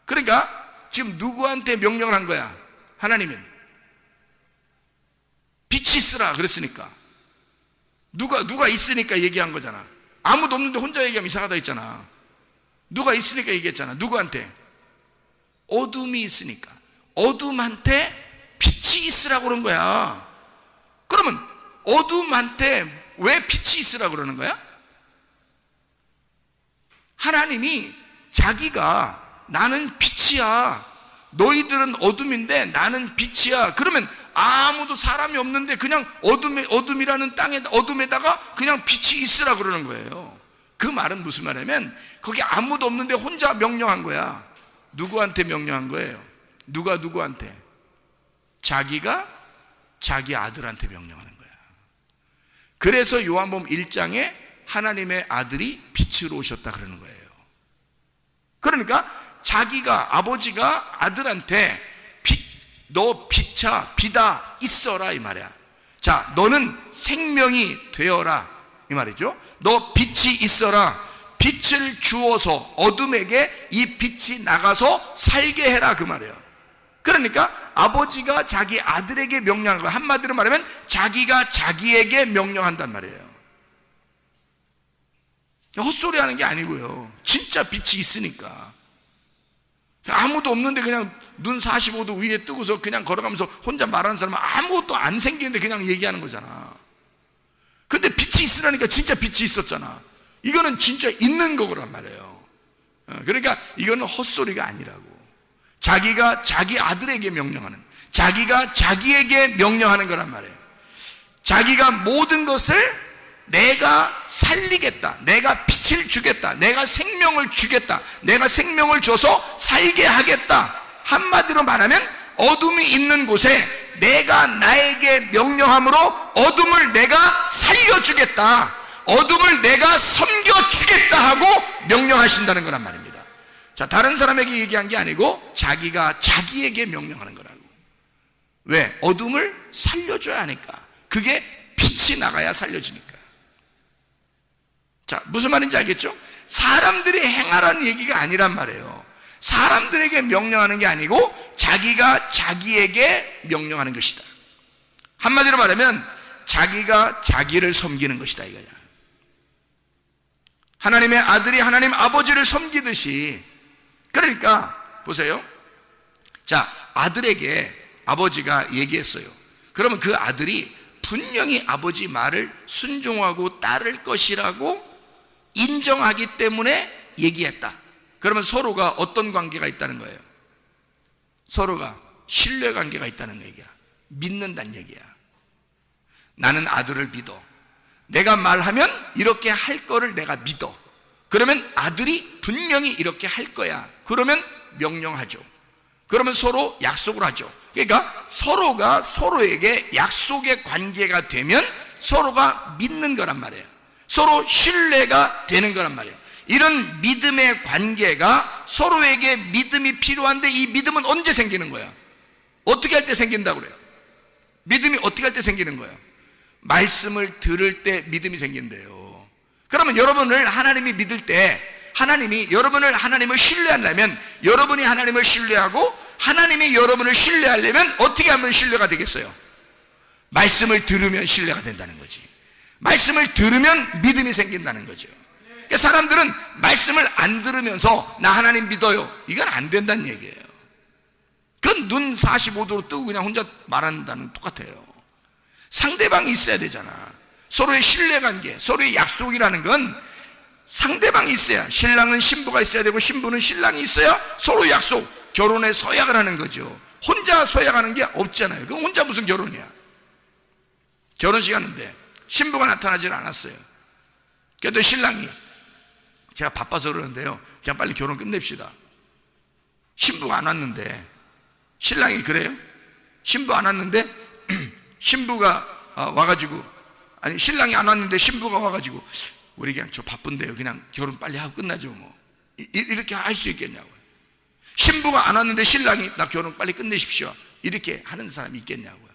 그러니까 지금 누구한테 명령을 한 거야? 하나님은 빛이 있으라 그랬으니까. 누가 있으니까 얘기한 거잖아. 아무도 없는데 혼자 얘기하면 이상하다 했잖아. 누가 있으니까 얘기했잖아. 누구한테? 어둠이 있으니까. 어둠한테 빛이 있으라고 그런 거야. 그러면 어둠한테 왜 빛이 있으라고 그러는 거야? 하나님이 자기가 나는 빛이야, 너희들은 어둠인데 나는 빛이야. 그러면 아무도 사람이 없는데 그냥 어둠이라는 땅에 어둠에다가 그냥 빛이 있으라 그러는 거예요. 그 말은 무슨 말이냐면 거기 아무도 없는데 혼자 명령한 거야. 누구한테 명령한 거예요? 누가 누구한테? 자기가 자기 아들한테 명령하는 거야. 그래서 요한복음 1장에 하나님의 아들이 빛으로 오셨다 그러는 거예요. 그러니까 자기가, 아버지가 아들한테 너 비다 있어라 이 말이야. 자, 너는 생명이 되어라 이 말이죠. 너 빛이 있어라. 빛을 주어서 어둠에게 이 빛이 나가서 살게 해라 그 말이에요. 그러니까 아버지가 자기 아들에게 명령한 거야. 한마디로 말하면 자기가 자기에게 명령한단 말이에요. 헛소리 하는 게 아니고요. 진짜 빛이 있으니까. 아무도 없는데 그냥 눈 45도 위에 뜨고서 그냥 걸어가면서 혼자 말하는 사람은 아무것도 안 생기는데 그냥 얘기하는 거잖아. 근데 빛이 있으라니까 진짜 빛이 있었잖아. 이거는 진짜 있는 거란 말이에요. 그러니까 이거는 헛소리가 아니라고. 자기가 자기 아들에게 명령하는, 자기가 자기에게 명령하는 거란 말이에요. 자기가 모든 것을 내가 살리겠다, 내가 빛을 주겠다, 내가 생명을 주겠다, 내가 생명을 줘서 살게 하겠다. 한마디로 말하면 어둠이 있는 곳에 내가 나에게 명령함으로 어둠을 내가 살려주겠다, 어둠을 내가 섬겨주겠다 하고 명령하신다는 거란 말입니다. 자, 다른 사람에게 얘기한 게 아니고 자기가 자기에게 명령하는 거라고. 왜? 어둠을 살려줘야 하니까. 그게 빛이 나가야 살려지니까. 자, 무슨 말인지 알겠죠? 사람들이 행하라는 얘기가 아니란 말이에요. 사람들에게 명령하는 게 아니고 자기가 자기에게 명령하는 것이다. 한마디로 말하면 자기가 자기를 섬기는 것이다 이거야. 하나님의 아들이 하나님 아버지를 섬기듯이. 그러니까 보세요. 자, 아들에게 아버지가 얘기했어요. 그러면 그 아들이 분명히 아버지 말을 순종하고 따를 것이라고 인정하기 때문에 얘기했다. 그러면 서로가 어떤 관계가 있다는 거예요? 서로가 신뢰 관계가 있다는 얘기야. 믿는다는 얘기야. 나는 아들을 믿어. 내가 말하면 이렇게 할 거를 내가 믿어. 그러면 아들이 분명히 이렇게 할 거야. 그러면 명령하죠. 그러면 서로 약속을 하죠. 그러니까 서로가 서로에게 약속의 관계가 되면 서로가 믿는 거란 말이에요. 서로 신뢰가 되는 거란 말이에요. 이런 믿음의 관계가, 서로에게 믿음이 필요한데 이 믿음은 언제 생기는 거야? 어떻게 할 때 생긴다고 그래요? 믿음이 어떻게 할 때 생기는 거예요? 말씀을 들을 때 믿음이 생긴대요. 그러면 여러분을 하나님이 믿을 때, 하나님이 여러분을 하나님을 신뢰하려면, 여러분이 하나님을 신뢰하고 하나님이 여러분을 신뢰하려면 어떻게 하면 신뢰가 되겠어요? 말씀을 들으면 신뢰가 된다는 거지. 말씀을 들으면 믿음이 생긴다는 거죠. 그러니까 사람들은 말씀을 안 들으면서 나 하나님 믿어요, 이건 안 된다는 얘기예요. 그건 눈 45도로 뜨고 그냥 혼자 말한다는 똑같아요. 상대방이 있어야 되잖아. 서로의 신뢰관계, 서로의 약속이라는 건 상대방이 있어야, 신랑은 신부가 있어야 되고 신부는 신랑이 있어야 서로 약속, 결혼에 서약을 하는 거죠. 혼자 서약하는 게 없잖아요. 그럼 혼자 무슨 결혼이야? 결혼식 하는데 신부가 나타나질 않았어요. 그래도 신랑이, 제가 바빠서 그러는데요, 그냥 빨리 결혼 끝냅시다. 신부가 안 왔는데, 신랑이 그래요? 신부 안 왔는데 신부가 와가지고 아니 신랑이 안 왔는데 신부가 와가지고 우리 그냥 저 바쁜데요, 그냥 결혼 빨리 하고 끝나죠 뭐, 이렇게 할 수 있겠냐고요. 신부가 안 왔는데 신랑이 나 결혼 빨리 끝내십시오, 이렇게 하는 사람이 있겠냐고요.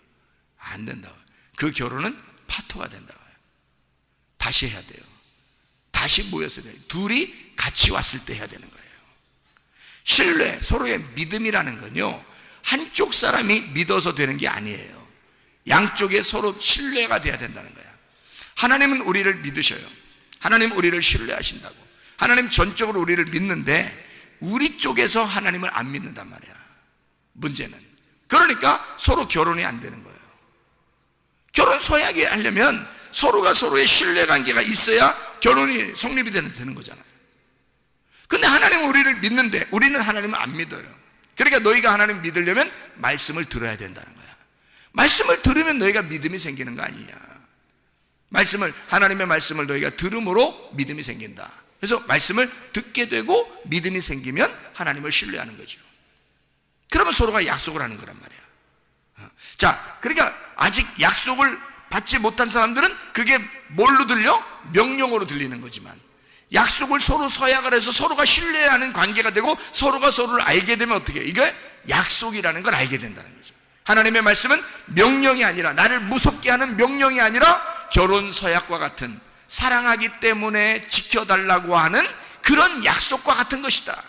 안 된다고요. 그 결혼은 파토가 된다고요. 다시 해야 돼요. 다시 모여서 돼요. 둘이 같이 왔을 때 해야 되는 거예요. 신뢰, 서로의 믿음이라는 건요, 한쪽 사람이 믿어서 되는 게 아니에요. 양쪽에 서로 신뢰가 돼야 된다는 거야. 하나님은 우리를 믿으셔요. 하나님은 우리를 신뢰하신다고. 하나님 전적으로 우리를 믿는데 우리 쪽에서 하나님을 안 믿는단 말이야, 문제는. 그러니까 서로 결혼이 안 되는 거예요. 결혼 서약이 하려면 서로가 서로의 신뢰관계가 있어야 결혼이 성립이 되는 거잖아요. 근데 하나님은 우리를 믿는데 우리는 하나님을 안 믿어요. 그러니까 너희가 하나님 믿으려면 말씀을 들어야 된다는 거야. 말씀을 들으면 너희가 믿음이 생기는 거 아니냐. 하나님의 말씀을 너희가 들음으로 믿음이 생긴다. 그래서 말씀을 듣게 되고 믿음이 생기면 하나님을 신뢰하는 거죠. 그러면 서로가 약속을 하는 거란 말이야. 자, 그러니까 아직 약속을 받지 못한 사람들은 그게 뭘로 들려? 명령으로 들리는 거지만, 약속을 서로 서약을 해서 서로가 신뢰하는 관계가 되고 서로가 서로를 알게 되면 어떻게 해요? 이게 약속이라는 걸 알게 된다는 거죠. 하나님의 말씀은 명령이 아니라, 나를 무섭게 하는 명령이 아니라 결혼 서약과 같은, 사랑하기 때문에 지켜달라고 하는 그런 약속과 같은 것이다.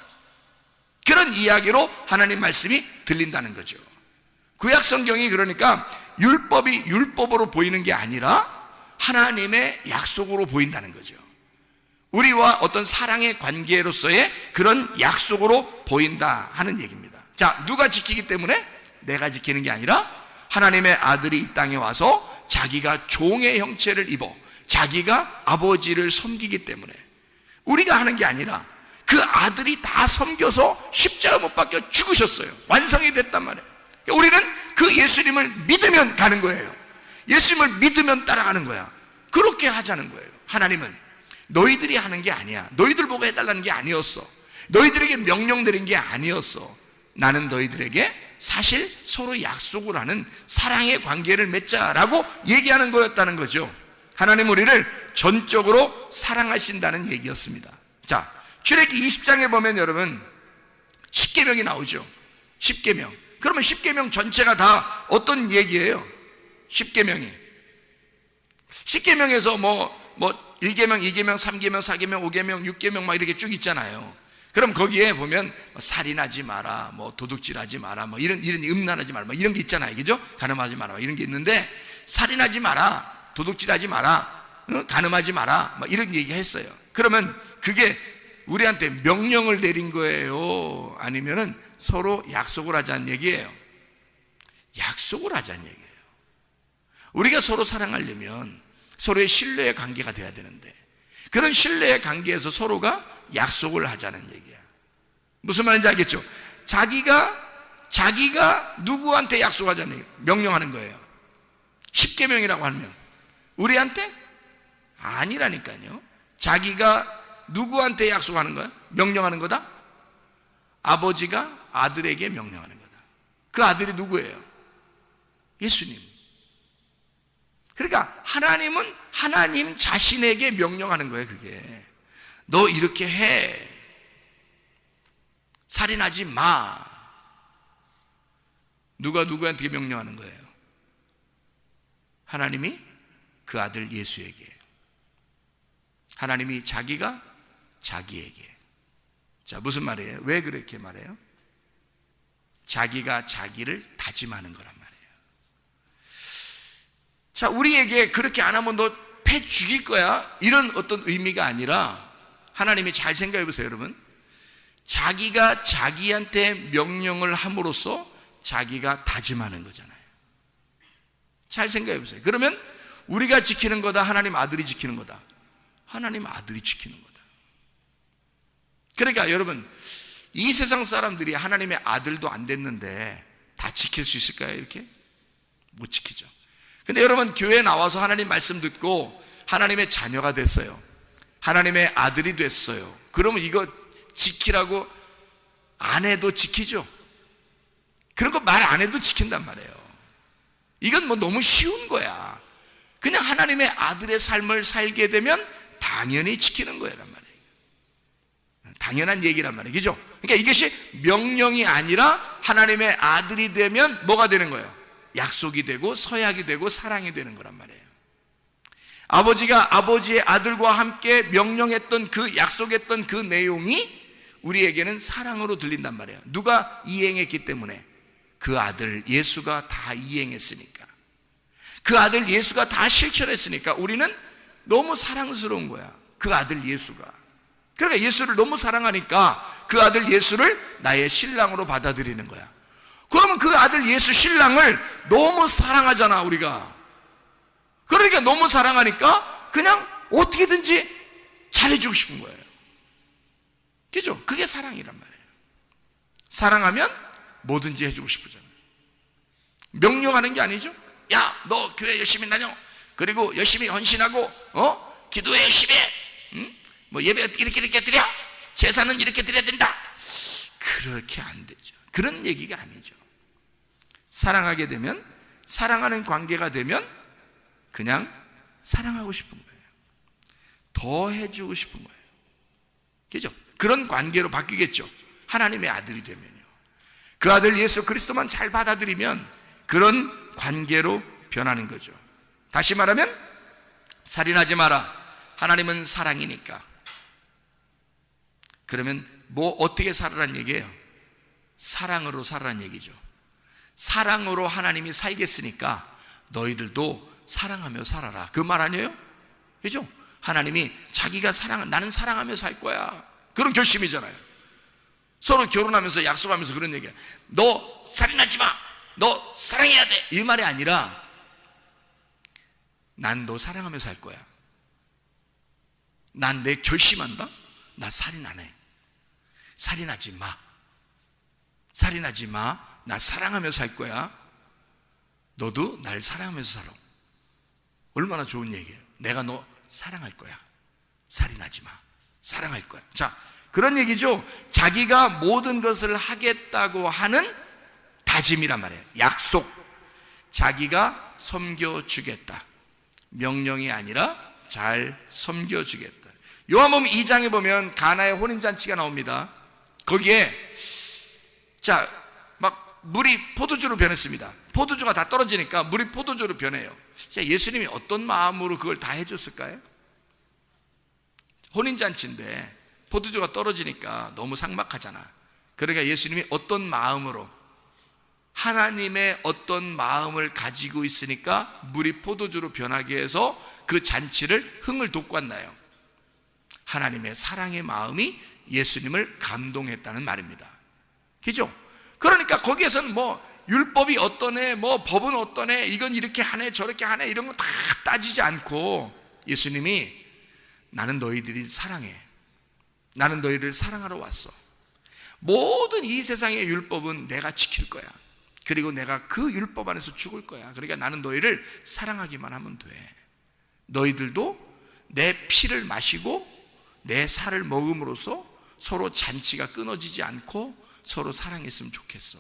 그런 이야기로 하나님 말씀이 들린다는 거죠. 구약 성경이 그러니까 율법이 율법으로 보이는 게 아니라 하나님의 약속으로 보인다는 거죠. 우리와 어떤 사랑의 관계로서의 그런 약속으로 보인다 하는 얘기입니다. 자, 누가 지키기 때문에? 내가 지키는 게 아니라 하나님의 아들이 이 땅에 와서 자기가 종의 형체를 입어 자기가 아버지를 섬기기 때문에, 우리가 하는 게 아니라 그 아들이 다 섬겨서 십자가 못 박혀 죽으셨어요. 완성이 됐단 말이에요. 우리는 그 예수님을 믿으면 가는 거예요. 예수님을 믿으면 따라가는 거야. 그렇게 하자는 거예요. 하나님은 너희들이 하는 게 아니야. 너희들 보고 해달라는 게 아니었어. 너희들에게 명령 드린 게 아니었어. 나는 너희들에게 사실 서로 약속을 하는 사랑의 관계를 맺자라고 얘기하는 거였다는 거죠. 하나님 우리를 전적으로 사랑하신다는 얘기였습니다. 자, 출애굽기 20장에 보면 여러분 10계명이 나오죠. 10계명. 그러면 10계명 전체가 다 어떤 얘기예요? 10계명이 10계명에서 뭐 1계명, 2계명, 3계명, 4계명, 5계명, 6계명 막 이렇게 쭉 있잖아요. 그럼 거기에 보면 살인하지 마라, 뭐 도둑질하지 마라, 뭐 이런 음란하지 마라, 뭐 이런 게 있잖아요. 그죠? 간음하지 마라, 뭐 이런 게 있는데, 살인하지 마라, 도둑질하지 마라, 간음하지 마라, 뭐 이런 얘기 했어요. 그러면 그게 우리한테 명령을 내린 거예요? 아니면은 서로 약속을 하자는 얘기예요? 약속을 하자는 얘기예요. 우리가 서로 사랑하려면 서로의 신뢰의 관계가 돼야 되는데, 그런 신뢰의 관계에서 서로가 약속을 하자는 얘기야. 무슨 말인지 알겠죠? 자기가 누구한테 약속하자는 얘기예요. 명령하는 거예요. 10계명이라고 하면 우리한테? 아니라니까요. 자기가 누구한테 약속하는 거야? 명령하는 거다? 아버지가 아들에게 명령하는 거다. 그 아들이 누구예요? 예수님. 그러니까 하나님은 하나님 자신에게 명령하는 거예요. 그게 너 이렇게 해, 살인하지 마. 누가 누구한테 명령하는 거예요? 하나님이 그 아들 예수에게, 하나님이 자기가 자기에게. 자, 무슨 말이에요? 왜 그렇게 말해요? 자기가 자기를 다짐하는 거란 말이에요. 자, 우리에게 그렇게 안 하면 너 패 죽일 거야, 이런 어떤 의미가 아니라, 하나님이 잘 생각해 보세요, 여러분. 자기가 자기한테 명령을 함으로써 자기가 다짐하는 거잖아요. 잘 생각해 보세요. 그러면 우리가 지키는 거다, 하나님 아들이 지키는 거다? 하나님 아들이 지키는 거다. 그러니까 여러분, 이 세상 사람들이 하나님의 아들도 안 됐는데 다 지킬 수 있을까요? 이렇게? 못 지키죠. 근데 여러분, 교회에 나와서 하나님 말씀 듣고 하나님의 자녀가 됐어요. 하나님의 아들이 됐어요. 그러면 이거 지키라고 안 해도 지키죠. 그런 거 말 안 해도 지킨단 말이에요. 이건 뭐 너무 쉬운 거야. 그냥 하나님의 아들의 삶을 살게 되면 당연히 지키는 거란 말이에요. 당연한 얘기란 말이에요. 그죠? 그러니까 이것이 명령이 아니라 하나님의 아들이 되면 뭐가 되는 거예요? 약속이 되고 서약이 되고 사랑이 되는 거란 말이에요. 아버지가 아버지의 아들과 함께 명령했던 그 약속했던 그 내용이 우리에게는 사랑으로 들린단 말이에요. 누가 이행했기 때문에? 그 아들 예수가 다 이행했으니까, 그 아들 예수가 다 실천했으니까 우리는 너무 사랑스러운 거야, 그 아들 예수가. 그러니까 예수를 너무 사랑하니까 그 아들 예수를 나의 신랑으로 받아들이는 거야. 그러면 그 아들 예수 신랑을 너무 사랑하잖아 우리가. 그러니까 너무 사랑하니까 그냥 어떻게든지 잘해주고 싶은 거예요. 그죠? 그게 사랑이란 말이에요. 사랑하면 뭐든지 해주고 싶으잖아요. 명령하는 게 아니죠. 야, 너 교회 열심히 다녀. 그리고 열심히 헌신하고, 기도회 열심히 해. 응? 뭐 예배 이렇게 드려. 제사는 이렇게 드려야 된다. 그렇게 안 되죠. 그런 얘기가 아니죠. 사랑하게 되면, 사랑하는 관계가 되면 그냥 사랑하고 싶은 거예요. 더 해주고 싶은 거예요. 그죠? 그런 관계로 바뀌겠죠. 하나님의 아들이 되면요. 그 아들 예수 그리스도만 잘 받아들이면 그런 관계로 변하는 거죠. 다시 말하면 살인하지 마라. 하나님은 사랑이니까. 그러면 뭐 어떻게 살아란 얘기예요? 사랑으로 살아란 얘기죠. 사랑으로 하나님이 살겠으니까 너희들도 사랑하며 살아라. 그 말 아니에요? 그죠? 하나님이 자기가 나는 사랑하며 살 거야. 그런 결심이잖아요. 서로 결혼하면서 약속하면서 그런 얘기야. 너 살인하지 마. 너 사랑해야 돼. 이 말이 아니라 난 너 사랑하며 살 거야. 난 내 결심한다. 나 살인 안 해. 살인하지 마. 살인하지 마. 나 사랑하며 살 거야. 너도 날 사랑하면서 살아. 얼마나 좋은 얘기예요. 내가 너 사랑할 거야. 살인하지 마. 사랑할 거야. 자, 그런 얘기죠. 자기가 모든 것을 하겠다고 하는 다짐이란 말이에요. 약속. 자기가 섬겨주겠다. 명령이 아니라 잘 섬겨주겠다. 요한복음 2장에 보면 가나의 혼인잔치가 나옵니다. 거기에 막 물이 포도주로 변했습니다. 포도주가 다 떨어지니까 물이 포도주로 변해요. 예수님이 어떤 마음으로 그걸 다 해줬을까요? 혼인잔치인데 포도주가 떨어지니까 너무 삭막하잖아. 그러니까 예수님이 어떤 마음으로, 하나님의 어떤 마음을 가지고 있으니까 물이 포도주로 변하게 해서 그 잔치를 흥을 돋고 왔나요? 하나님의 사랑의 마음이 예수님을 감동했다는 말입니다. 그죠? 그러니까 거기에서는 뭐 율법이 어떠네, 뭐 법은 어떠네, 이건 이렇게 하네 저렇게 하네 이런 거 다 따지지 않고 예수님이 나는 너희들이 사랑해. 나는 너희를 사랑하러 왔어. 모든 이 세상의 율법은 내가 지킬 거야. 그리고 내가 그 율법 안에서 죽을 거야. 그러니까 나는 너희를 사랑하기만 하면 돼. 너희들도 내 피를 마시고 내 살을 먹음으로써 서로 잔치가 끊어지지 않고 서로 사랑했으면 좋겠어.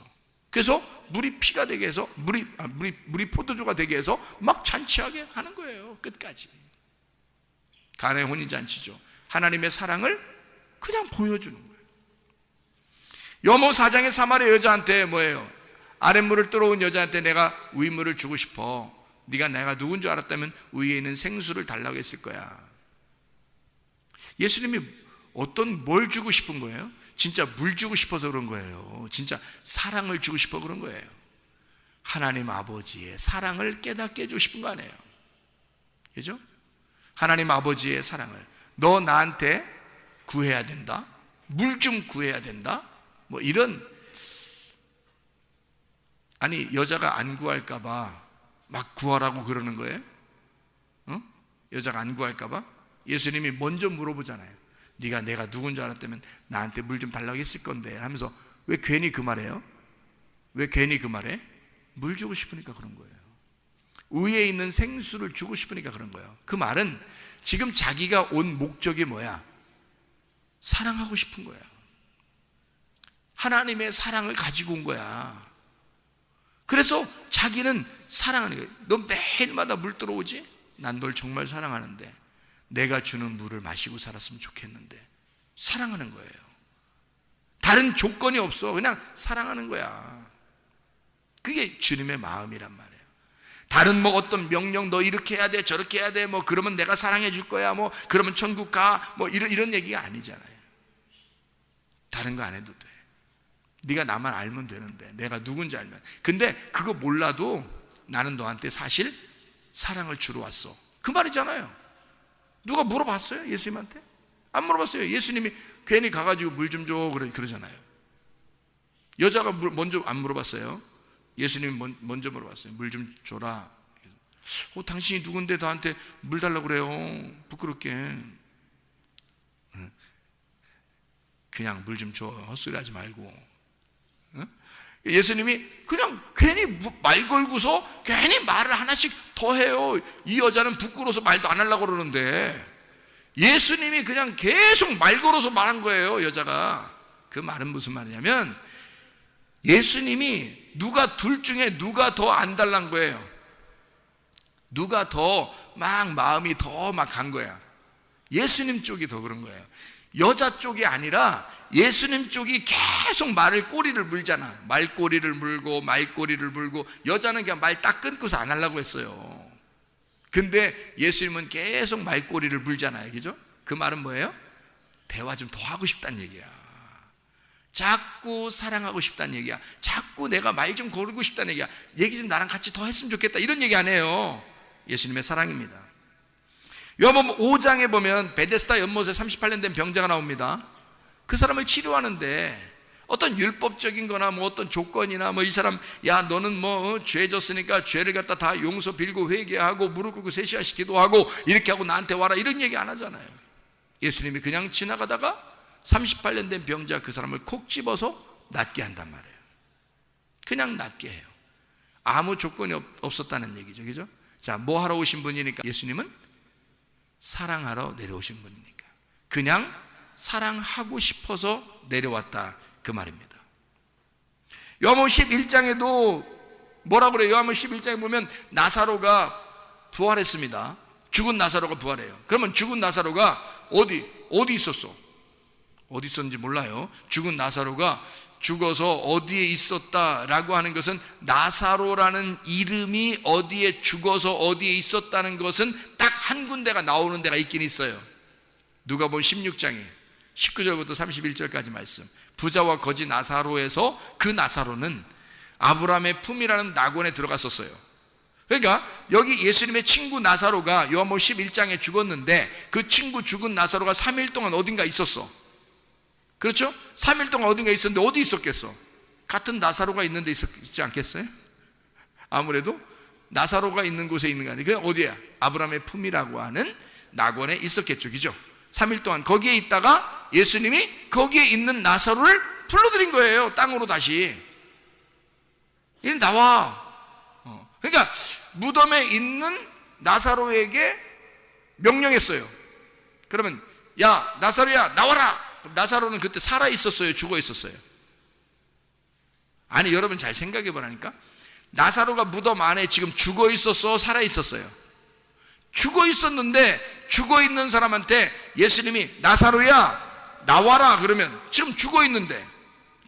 그래서 물이 피가 되게 해서 물이 포도주가 되게 해서 막 잔치하게 하는 거예요. 끝까지. 가나의 혼인잔치죠. 하나님의 사랑을 그냥 보여주는 거예요. 요한복음 4장의 사마리아 여자한테 뭐예요? 아랫물을 떨어온 여자한테 내가 우유물을 주고 싶어. 네가 내가 누군 줄 알았다면 위에 있는 생수를 달라고 했을 거야. 예수님이 뭘 주고 싶은 거예요? 진짜 물 주고 싶어서 그런 거예요. 진짜 사랑을 주고 싶어 그런 거예요. 하나님 아버지의 사랑을 깨닫게 해주고 싶은 거 아니에요. 그죠? 하나님 아버지의 사랑을. 너 나한테 구해야 된다. 물 좀 구해야 된다. 뭐 이런, 아니 여자가 안 구할까 봐 막 구하라고 그러는 거예요? 여자가 안 구할까 봐? 예수님이 먼저 물어보잖아요. 네가 내가 누군 줄 알았다면 나한테 물 좀 달라고 했을 건데 하면서 왜 괜히 그 말해요? 왜 괜히 그 말해? 물 주고 싶으니까 그런 거예요. 위에 있는 생수를 주고 싶으니까 그런 거예요. 그 말은 지금 자기가 온 목적이 뭐야? 사랑하고 싶은 거야. 하나님의 사랑을 가지고 온 거야. 그래서 자기는 사랑하는 거예요. 너 매일마다 물 들어오지? 난 널 정말 사랑하는데 내가 주는 물을 마시고 살았으면 좋겠는데. 사랑하는 거예요. 다른 조건이 없어. 그냥 사랑하는 거야. 그게 주님의 마음이란 말이에요. 다른 뭐 어떤 명령, 너 이렇게 해야 돼, 저렇게 해야 돼, 뭐 그러면 내가 사랑해 줄 거야, 뭐 그러면 천국 가, 뭐 이런 얘기가 아니잖아요. 다른 거 안 해도 돼. 네가 나만 알면 되는데, 내가 누군지 알면. 근데 그거 몰라도 나는 너한테 사실 사랑을 주러 왔어. 그 말이잖아요. 누가 물어봤어요? 예수님한테? 안 물어봤어요. 예수님이 괜히 가가지고 물 좀 줘 그러잖아요. 여자가 먼저 안 물어봤어요. 예수님이 먼저 물어봤어요. 물 좀 줘라. 당신이 누군데 나한테 물 달라고 그래요? 부끄럽게. 그냥 물 좀 줘. 헛소리 하지 말고. 예수님이 그냥 괜히 말 걸고서 괜히 말을 하나씩 더 해요. 이 여자는 부끄러워서 말도 안 하려고 그러는데 예수님이 그냥 계속 말 걸어서 말한 거예요. 여자가. 그 말은 무슨 말이냐면 예수님이 둘 중에 누가 더 안 달란 거예요. 누가 더 막 마음이 더 막 간 거야. 예수님 쪽이 더 그런 거예요. 여자 쪽이 아니라 예수님 쪽이 계속 꼬리를 물잖아. 말꼬리를 물고 말꼬리를 물고, 여자는 그냥 말 딱 끊고서 안 하려고 했어요. 근데 예수님은 계속 말꼬리를 물잖아요. 그죠? 그 말은 뭐예요? 대화 좀 더 하고 싶다는 얘기야. 자꾸 사랑하고 싶다는 얘기야. 자꾸 내가 말 좀 걸고 싶다는 얘기야. 얘기 좀 나랑 같이 더 했으면 좋겠다, 이런 얘기 안 해요. 예수님의 사랑입니다. 요한복음 5장에 보면 베데스다 연못에 38년 된 병자가 나옵니다. 그 사람을 치료하는데 어떤 율법적인 거나 뭐 어떤 조건이나 뭐 이 사람, 야 너는 뭐 죄 졌으니까 죄를 갖다 다 용서 빌고 회개하고 무릎 꿇고 3시간씩 기도하고 이렇게 하고 나한테 와라, 이런 얘기 안 하잖아요. 예수님이 그냥 지나가다가 38년 된 병자 그 사람을 콕 집어서 낫게 한단 말이에요. 그냥 낫게 해요. 아무 조건이 없었다는 얘기죠. 그죠? 자, 뭐 하러 오신 분이니까? 예수님은 사랑하러 내려오신 분이니까. 그냥 사랑하고 싶어서 내려왔다, 그 말입니다. 요한복음 11장에도 뭐라고 그래요? 요한복음 11장에 보면 나사로가 부활했습니다. 죽은 나사로가 부활해요. 그러면 죽은 나사로가 어디 있었어? 어디 있었는지 몰라요. 죽은 나사로가 죽어서 어디에 있었다라고 하는 것은, 나사로라는 이름이 어디에 죽어서 어디에 있었다는 것은 딱 한 군데가 나오는 데가 있긴 있어요. 누가복음 16장에 19절부터 31절까지 말씀. 부자와 거지 나사로에서 그 나사로는 아브라함의 품이라는 낙원에 들어갔었어요. 그러니까 여기 예수님의 친구 나사로가 요한복음 11장에 죽었는데, 그 친구 죽은 나사로가 3일 동안 어딘가 있었어. 그렇죠? 3일 동안 어딘가 있었는데 어디 있었겠어? 같은 나사로가 있는 데 있지 않겠어요? 아무래도 나사로가 있는 곳에 있는 거 아니에요. 그게 어디야? 아브라함의 품이라고 하는 낙원에 있었겠죠. 그죠? 3일 동안 거기에 있다가 예수님이 거기에 있는 나사로를 불러들인 거예요. 땅으로 다시. 일 나와. 그러니까 무덤에 있는 나사로에게 명령했어요. 그러면 야 나사로야 나와라. 나사로는 그때 살아 있었어요? 죽어 있었어요? 아니, 여러분 잘 생각해 보라니까. 나사로가 무덤 안에 지금 죽어 있었어? 살아 있었어요? 죽어 있었는데, 죽어 있는 사람한테 예수님이 나사로야 나와라 그러면, 지금 죽어 있는데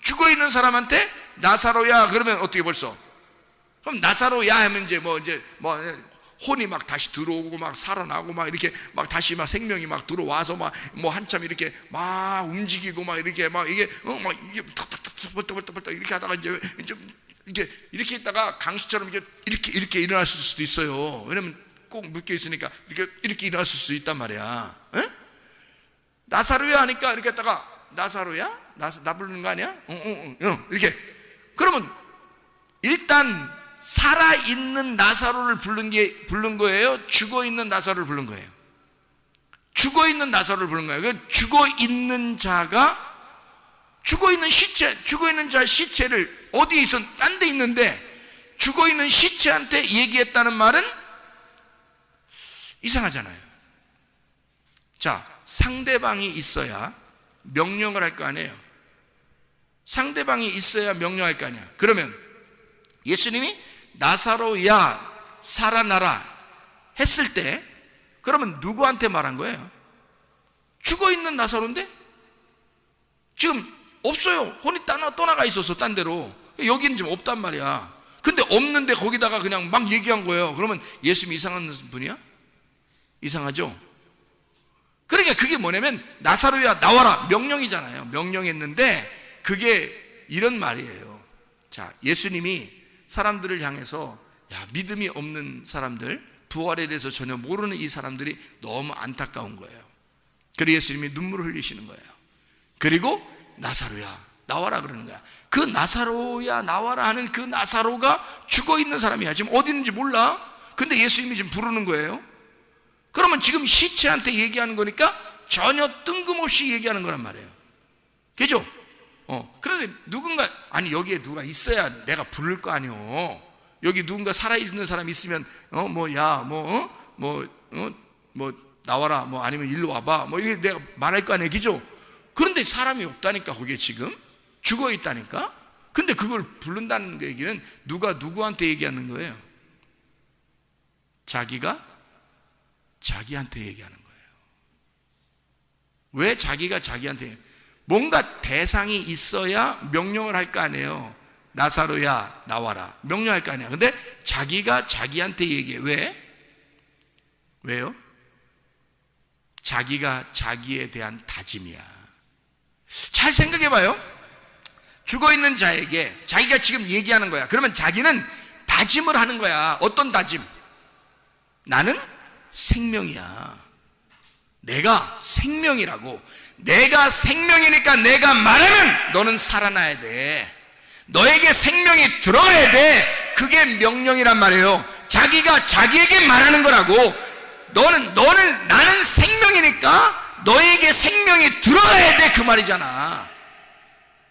죽어 있는 사람한테 나사로야 그러면 어떻게 벌써? 그럼 나사로야 하면 이제 뭐 혼이 막 다시 들어오고 막 살아나고 막 이렇게 막 다시 막 생명이 막 들어와서 막 뭐 한참 이렇게 막 움직이고 막 이렇게 막 이게 막 이게 탁탁탁 벌떡벌떡 이렇게 하다가 이제 이렇게 있다가 강시처럼 이렇게 일어났을 수도 있어요. 왜냐면 꼭 묶여 있으니까 이렇게 일어났을 수 있단 말이야. 에? 나사로야 하니까 이렇게 했다가 나사로야? 나 부르는 거 아니야? 이렇게. 그러면 일단 살아있는 나사로를 부른 거예요? 죽어있는 나사로를 부른 거예요? 죽어있는 나사로를 부른 거예요. 죽어있는 자가, 죽어있는 자 시체를 어디에 있어? 딴 데 있는데 죽어있는 시체한테 얘기했다는 말은 이상하잖아요. 자, 상대방이 있어야 명령을 할 거 아니에요. 상대방이 있어야 명령할 거 아니야. 그러면 예수님이 나사로야 살아나라 했을 때 그러면 누구한테 말한 거예요? 죽어있는 나사로인데? 지금 없어요. 혼이 떠나가 있어서 딴 데로. 여기는 지금 없단 말이야. 근데 없는데 거기다가 그냥 막 얘기한 거예요. 그러면 예수님이 이상한 분이야? 이상하죠? 그러니까 그게 뭐냐면 나사로야 나와라 명령이잖아요. 명령했는데 그게 이런 말이에요. 자, 예수님이 사람들을 향해서 야, 믿음이 없는 사람들, 부활에 대해서 전혀 모르는 이 사람들이 너무 안타까운 거예요. 그래서 예수님이 눈물을 흘리시는 거예요. 그리고 나사로야 나와라 그러는 거야. 그 나사로야 나와라 하는 그 나사로가 죽어있는 사람이야. 지금 어디 있는지 몰라. 근데 예수님이 지금 부르는 거예요. 그러면 지금 시체한테 얘기하는 거니까 전혀 뜬금없이 얘기하는 거란 말이에요. 그죠? 그런데 누군가, 아니 여기에 누가 있어야 내가 부를 거 아니오. 여기 누군가 살아있는 사람이 있으면 나와라, 아니면 일로 와봐, 이렇게 내가 말할 거 아니에요. 그죠? 그런데 사람이 없다니까. 거기에 지금 죽어 있다니까. 근데 그걸 부른다는 그 얘기는 누가 누구한테 얘기하는 거예요? 자기가 자기한테 얘기하는 거예요. 왜 자기가 자기한테? 뭔가 대상이 있어야 명령을 할 거 아니에요. 나사로야 나와라 명령할 거 아니야. 근데 자기가 자기한테 얘기해. 왜요? 자기가 자기에 대한 다짐이야. 잘 생각해 봐요. 죽어있는 자에게 자기가 지금 얘기하는 거야. 그러면 자기는 다짐을 하는 거야. 어떤 다짐? 나는 생명이야. 내가 생명이라고. 내가 생명이니까 내가 말하면 너는 살아나야 돼. 너에게 생명이 들어가야 돼. 그게 명령이란 말이에요. 자기가 자기에게 말하는 거라고. 나는 생명이니까 너에게 생명이 들어가야 돼. 그 말이잖아.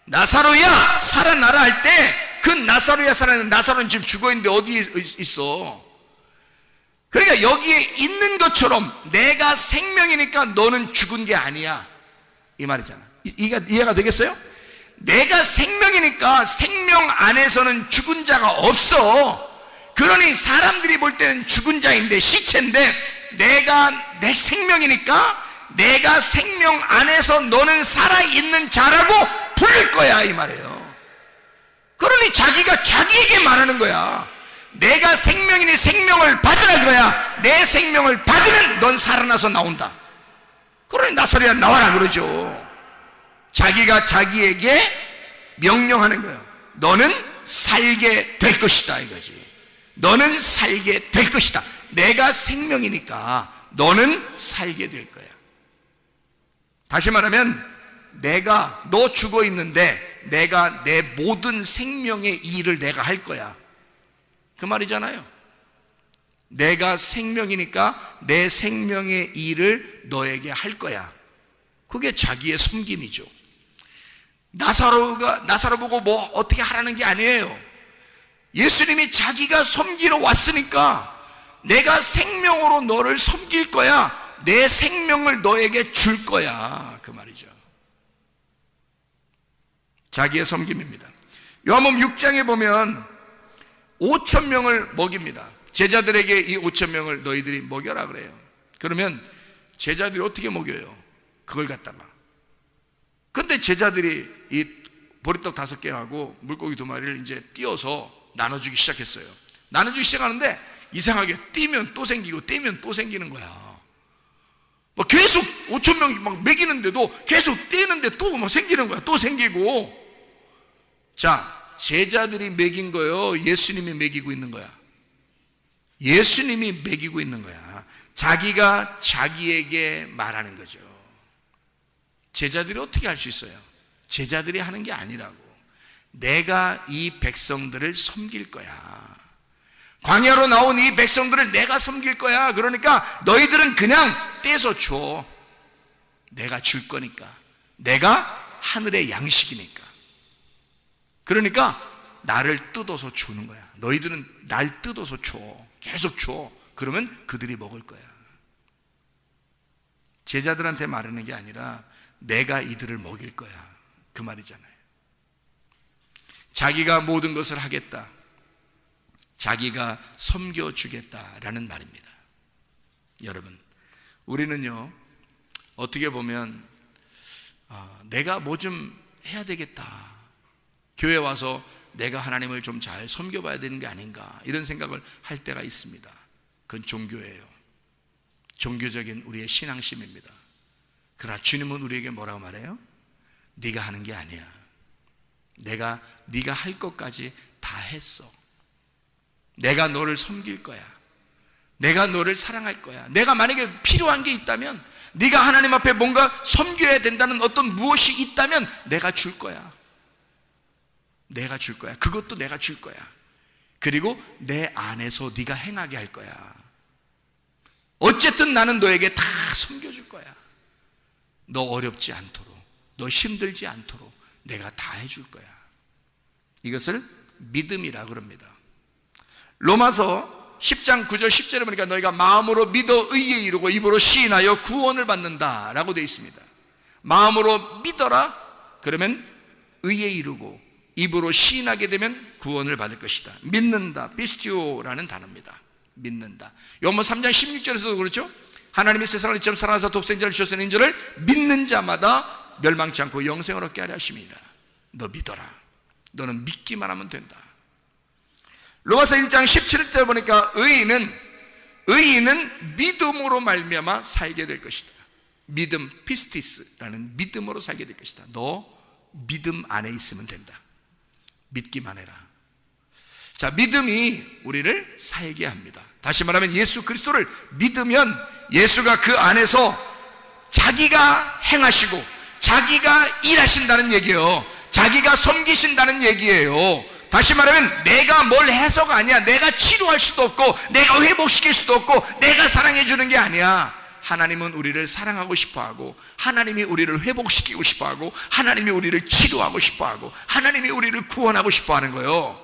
나사로야 살아나라 할 때 그 나사로야 살아나는, 나사로는 지금 죽어있는데 어디에 있어? 그러니까 여기에 있는 것처럼 내가 생명이니까 너는 죽은 게 아니야, 이 말이잖아. 이해가 되겠어요? 내가 생명이니까 생명 안에서는 죽은 자가 없어. 그러니 사람들이 볼 때는 죽은 자인데, 시체인데, 내가 내 생명이니까 내가 생명 안에서 너는 살아있는 자라고 부를 거야, 이 말이에요. 그러니 자기가 자기에게 말하는 거야. 내가 생명이니 생명을 받으라 그거야. 내 생명을 받으면 넌 살아나서 나온다. 그러니 나사로야 나와라 그러죠. 자기가 자기에게 명령하는 거예요. 너는 살게 될 것이다, 이거지. 너는 살게 될 것이다. 내가 생명이니까 너는 살게 될 거야. 다시 말하면 너 죽어 있는데 내가 내 모든 생명의 일을 내가 할 거야, 그 말이잖아요. 내가 생명이니까 내 생명의 일을 너에게 할 거야. 그게 자기의 섬김이죠. 나사로 보고 뭐 어떻게 하라는 게 아니에요. 예수님이 자기가 섬기러 왔으니까 내가 생명으로 너를 섬길 거야. 내 생명을 너에게 줄 거야, 그 말이죠. 자기의 섬김입니다. 요한복음 6장에 보면 5,000명을 먹입니다. 제자들에게 이 5,000명을 너희들이 먹여라 그래요. 그러면 제자들이 어떻게 먹여요? 그걸 갖다가. 근데 제자들이 이 보리떡 5개하고 물고기 2마리를 이제 띄어서 나눠주기 시작했어요. 나눠주기 시작하는데 이상하게 띄면 또 생기고 띄면 또 생기는 거야. 막 계속 5,000명 막 먹이는데도 계속 띄는데 또 막 생기는 거야. 또 생기고. 자, 제자들이 먹인 거요, 예수님이 먹이고 있는 거야? 예수님이 먹이고 있는 거야. 자기가 자기에게 말하는 거죠. 제자들이 어떻게 할 수 있어요? 제자들이 하는 게 아니라고. 내가 이 백성들을 섬길 거야. 광야로 나온 이 백성들을 내가 섬길 거야. 그러니까 너희들은 그냥 떼서 줘. 내가 줄 거니까. 내가 하늘의 양식이니까. 그러니까 나를 뜯어서 주는 거야. 너희들은 날 뜯어서 줘. 계속 줘. 그러면 그들이 먹을 거야. 제자들한테 말하는 게 아니라 내가 이들을 먹일 거야, 그 말이잖아요. 자기가 모든 것을 하겠다, 자기가 섬겨주겠다라는 말입니다. 여러분, 우리는요 어떻게 보면 내가 뭐 좀 해야 되겠다, 교회 와서 내가 하나님을 좀 잘 섬겨봐야 되는 게 아닌가, 이런 생각을 할 때가 있습니다. 그건 종교예요. 종교적인 우리의 신앙심입니다. 그러나 주님은 우리에게 뭐라고 말해요? 네가 하는 게 아니야. 네가 할 것까지 다 했어. 내가 너를 섬길 거야. 내가 너를 사랑할 거야. 내가 만약에 필요한 게 있다면, 네가 하나님 앞에 뭔가 섬겨야 된다는 어떤 무엇이 있다면 내가 줄 거야. 내가 줄 거야. 그것도 내가 줄 거야. 그리고 내 안에서 네가 행하게 할 거야. 어쨌든 나는 너에게 다 섬겨줄 거야. 너 어렵지 않도록, 너 힘들지 않도록 내가 다 해줄 거야. 이것을 믿음이라 그럽니다. 로마서 10장 9절 10절에 보니까 너희가 마음으로 믿어 의에 이르고 입으로 시인하여 구원을 받는다 라고 되어 있습니다. 마음으로 믿어라, 그러면 의에 이르고 입으로 시인하게 되면 구원을 받을 것이다. 믿는다, 피스티오라는 단어입니다. 믿는다. 요한복음 3장 16절에서도 그렇죠. 하나님이 세상을 이처럼 사랑하사 독생자를 주셨으니 인자를 믿는 자마다 멸망치 않고 영생을 얻게 하려 하심이라. 너 믿어라. 너는 믿기만 하면 된다. 로마서 1장 17절 보니까 의인은 믿음으로 말미암아 살게 될 것이다. 믿음, 피스티스라는 믿음으로 살게 될 것이다. 너 믿음 안에 있으면 된다. 믿기만 해라. 자, 믿음이 우리를 살게 합니다. 다시 말하면 예수 그리스도를 믿으면 예수가 그 안에서 자기가 행하시고 자기가 일하신다는 얘기예요. 자기가 섬기신다는 얘기예요. 다시 말하면 내가 뭘 해서가 아니야. 내가 치료할 수도 없고 내가 회복시킬 수도 없고 내가 사랑해 주는 게 아니야. 하나님은 우리를 사랑하고 싶어하고 하나님이 우리를 회복시키고 싶어하고 하나님이 우리를 치료하고 싶어하고 하나님이 우리를 구원하고 싶어하는 거예요.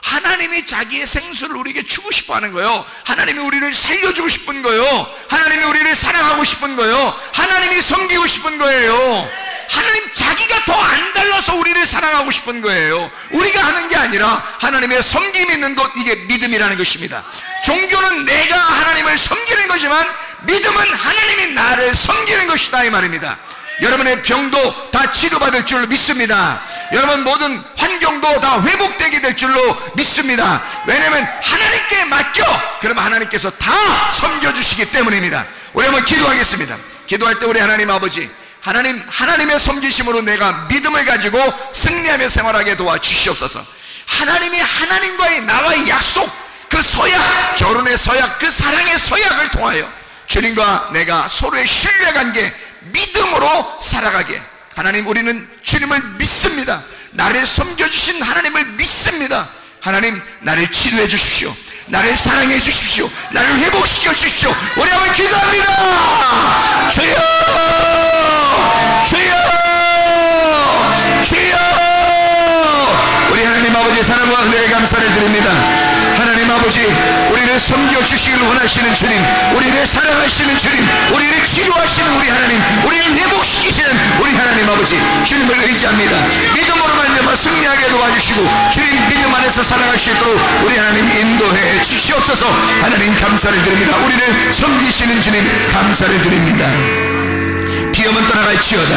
하나님이 자기의 생수를 우리에게 주고 싶어하는 거예요. 하나님이 우리를 살려주고 싶은 거예요. 하나님이 우리를 사랑하고 싶은 거예요. 하나님이 섬기고 싶은 거예요. 하나님 자기가 더 안 달라서 우리를 사랑하고 싶은 거예요. 우리가 하는 게 아니라 하나님의 섬김이 있는 것, 이게 믿음이라는 것입니다. 종교는 내가 하나님을 섬기는 거지만 믿음은 하나님이 나를 섬기는 것이다, 이 말입니다. 여러분의 병도 다 치료받을 줄로 믿습니다. 여러분 모든 환경도 다 회복되게 될 줄로 믿습니다. 왜냐하면 하나님께 맡겨, 그러면 하나님께서 다 섬겨주시기 때문입니다. 우리 한번 기도하겠습니다. 기도할 때 우리 하나님 아버지, 하나님의 섬기심으로 내가 믿음을 가지고 승리하며 생활하게 도와주시옵소서. 하나님이 하나님과의 나와의 약속, 그 서약, 결혼의 서약, 그 사랑의 서약을 통하여 주님과 내가 서로의 신뢰관계, 믿음으로 살아가게. 하나님, 우리는 주님을 믿습니다. 나를 섬겨주신 하나님을 믿습니다. 하나님, 나를 치료해 주십시오. 나를 사랑해 주십시오. 나를 회복시켜 주십시오. 우리 한번 기도합니다. 주여, 주여, 주여. 우리 하나님 아버지 사랑과 은혜에 감사를 드립니다. 하나님 아버지, 우리를 섬겨주시기를 원하시는 주님, 우리를 사랑하시는 주님, 우리를 치료하시는 우리 하나님, 우리를 회복시키시는 우리 하나님 아버지, 주님을 의지합니다. 믿음으로 말미암아 승리하게 도와주시고 주님 믿음 안에서 살아갈 수 있도록 우리 하나님 인도해 주시옵소서. 하나님 감사를 드립니다. 우리를 섬기시는 주님 감사를 드립니다. 비염은 떠나갈지어다,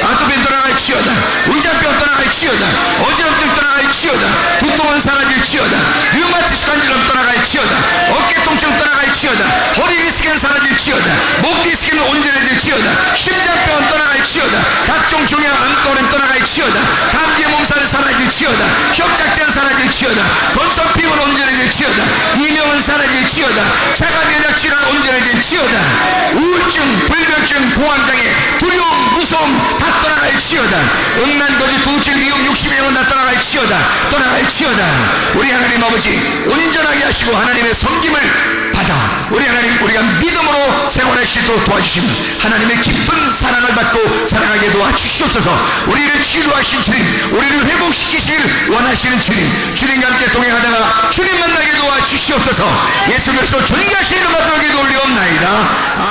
아토피는 떠나갈지어다, 의장병 떠나갈지어다, 어지럼증 떠나갈지어다, 두통은 사라질지어다, 류마티스 관절염 떠나갈지어다, 어깨 통증 떠나갈지어다, 허리 디스크는 사라질지어다, 목 디스크는 온전해질지어다, 심장병은 떠나갈지어다, 각종 종양 암도는 떠나갈지어다, 감기의 몸살은 사라질지어다, 협착증은 사라질지어다, 건성 피부는 온전해질지어다, 이명은 사라질지어다, 자가 면역 질환은 온전해질지어다, 우울증, 불면증, 공황장애, 두려움, 무서움 다 떠나갈지어다, 음란거지, 도질, 미움, 욕심의 영은 다 떠나갈지어다, 떠나갈지어다. 우리 하나님 아버지, 온전하게 하시고 하나님의 섬김을 받아 우리 하나님, 우리가 믿음으로 생활할 수 있도록 도와주시면 하나님의 깊은 사랑을 받고 살아가게 도와주시옵소서. 우리를 치료하신 주님, 우리를 회복시키시길 원하시는 주님, 주님과 함께 동행하다가 주님 만나게 도와주시옵소서. 예수 그리스도 존귀하신 이름 받들어 기도 올리옵나이다.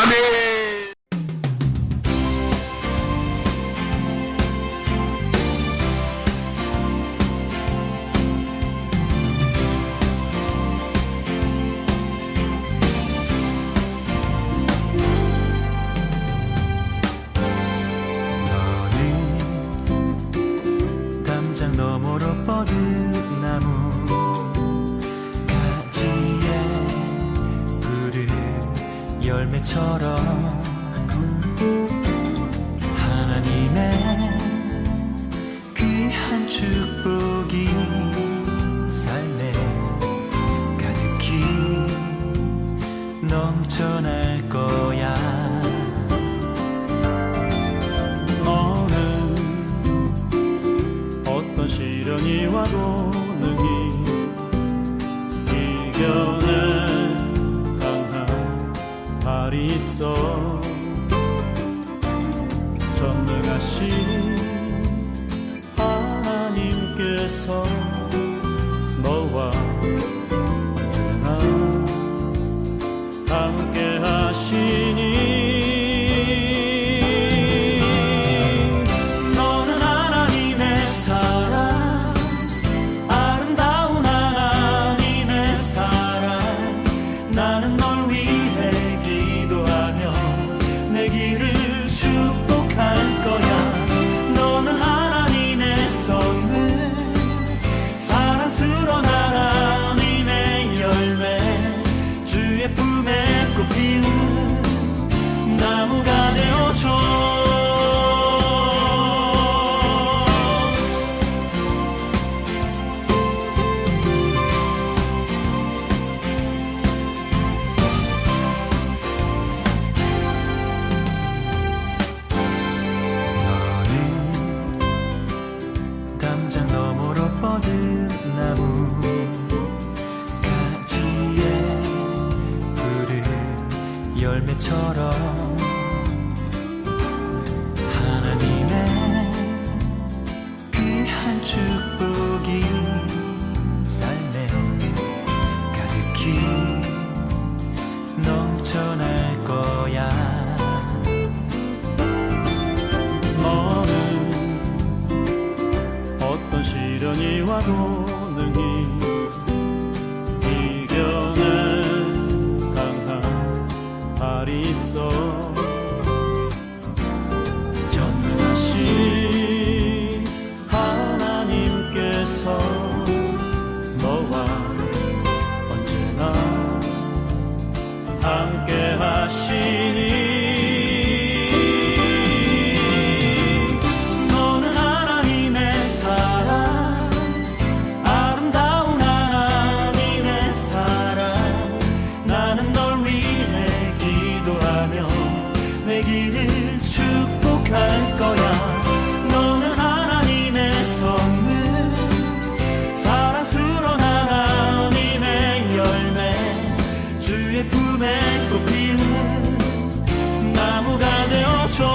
아멘. 열매처럼 하나님의 귀한 축복이 삶에 가득히 넘쳐날 거야. 너는 어떤 시련이 와도 능히 이겨낼 강한 발이 있어. 전능하신 하나님께서 너와 언제나 함께 하시니. 너는 하나님의 사랑, 아름다운 하나님의 사랑. 나는 널 위해 기도하며 내 길을 축복할 거야. 너는 하나님의 선물, 사랑스러운 하나님의 열매, 주의 품에 꽃피운 나무가 되어줘. 담장 너머로 뻗은 나무 가지에 푸른 열매처럼 하나님의 귀한 축복이 삶에 가득히 넘쳐날 거야. 너는 어떤 시련이 와도 능히 이겨낼 강한 발이 있어. 전능하신 하나님께서 너와 언제나 함께 하시니. 내 길을 축복할 거야. 너는 하나님의 선물, 사랑스러운 하나님의 열매, 주의 품에 꽃피는 나무가 되어줘.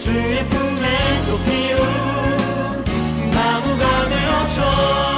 주의 품에 꽃 피운 나무가 되어줘.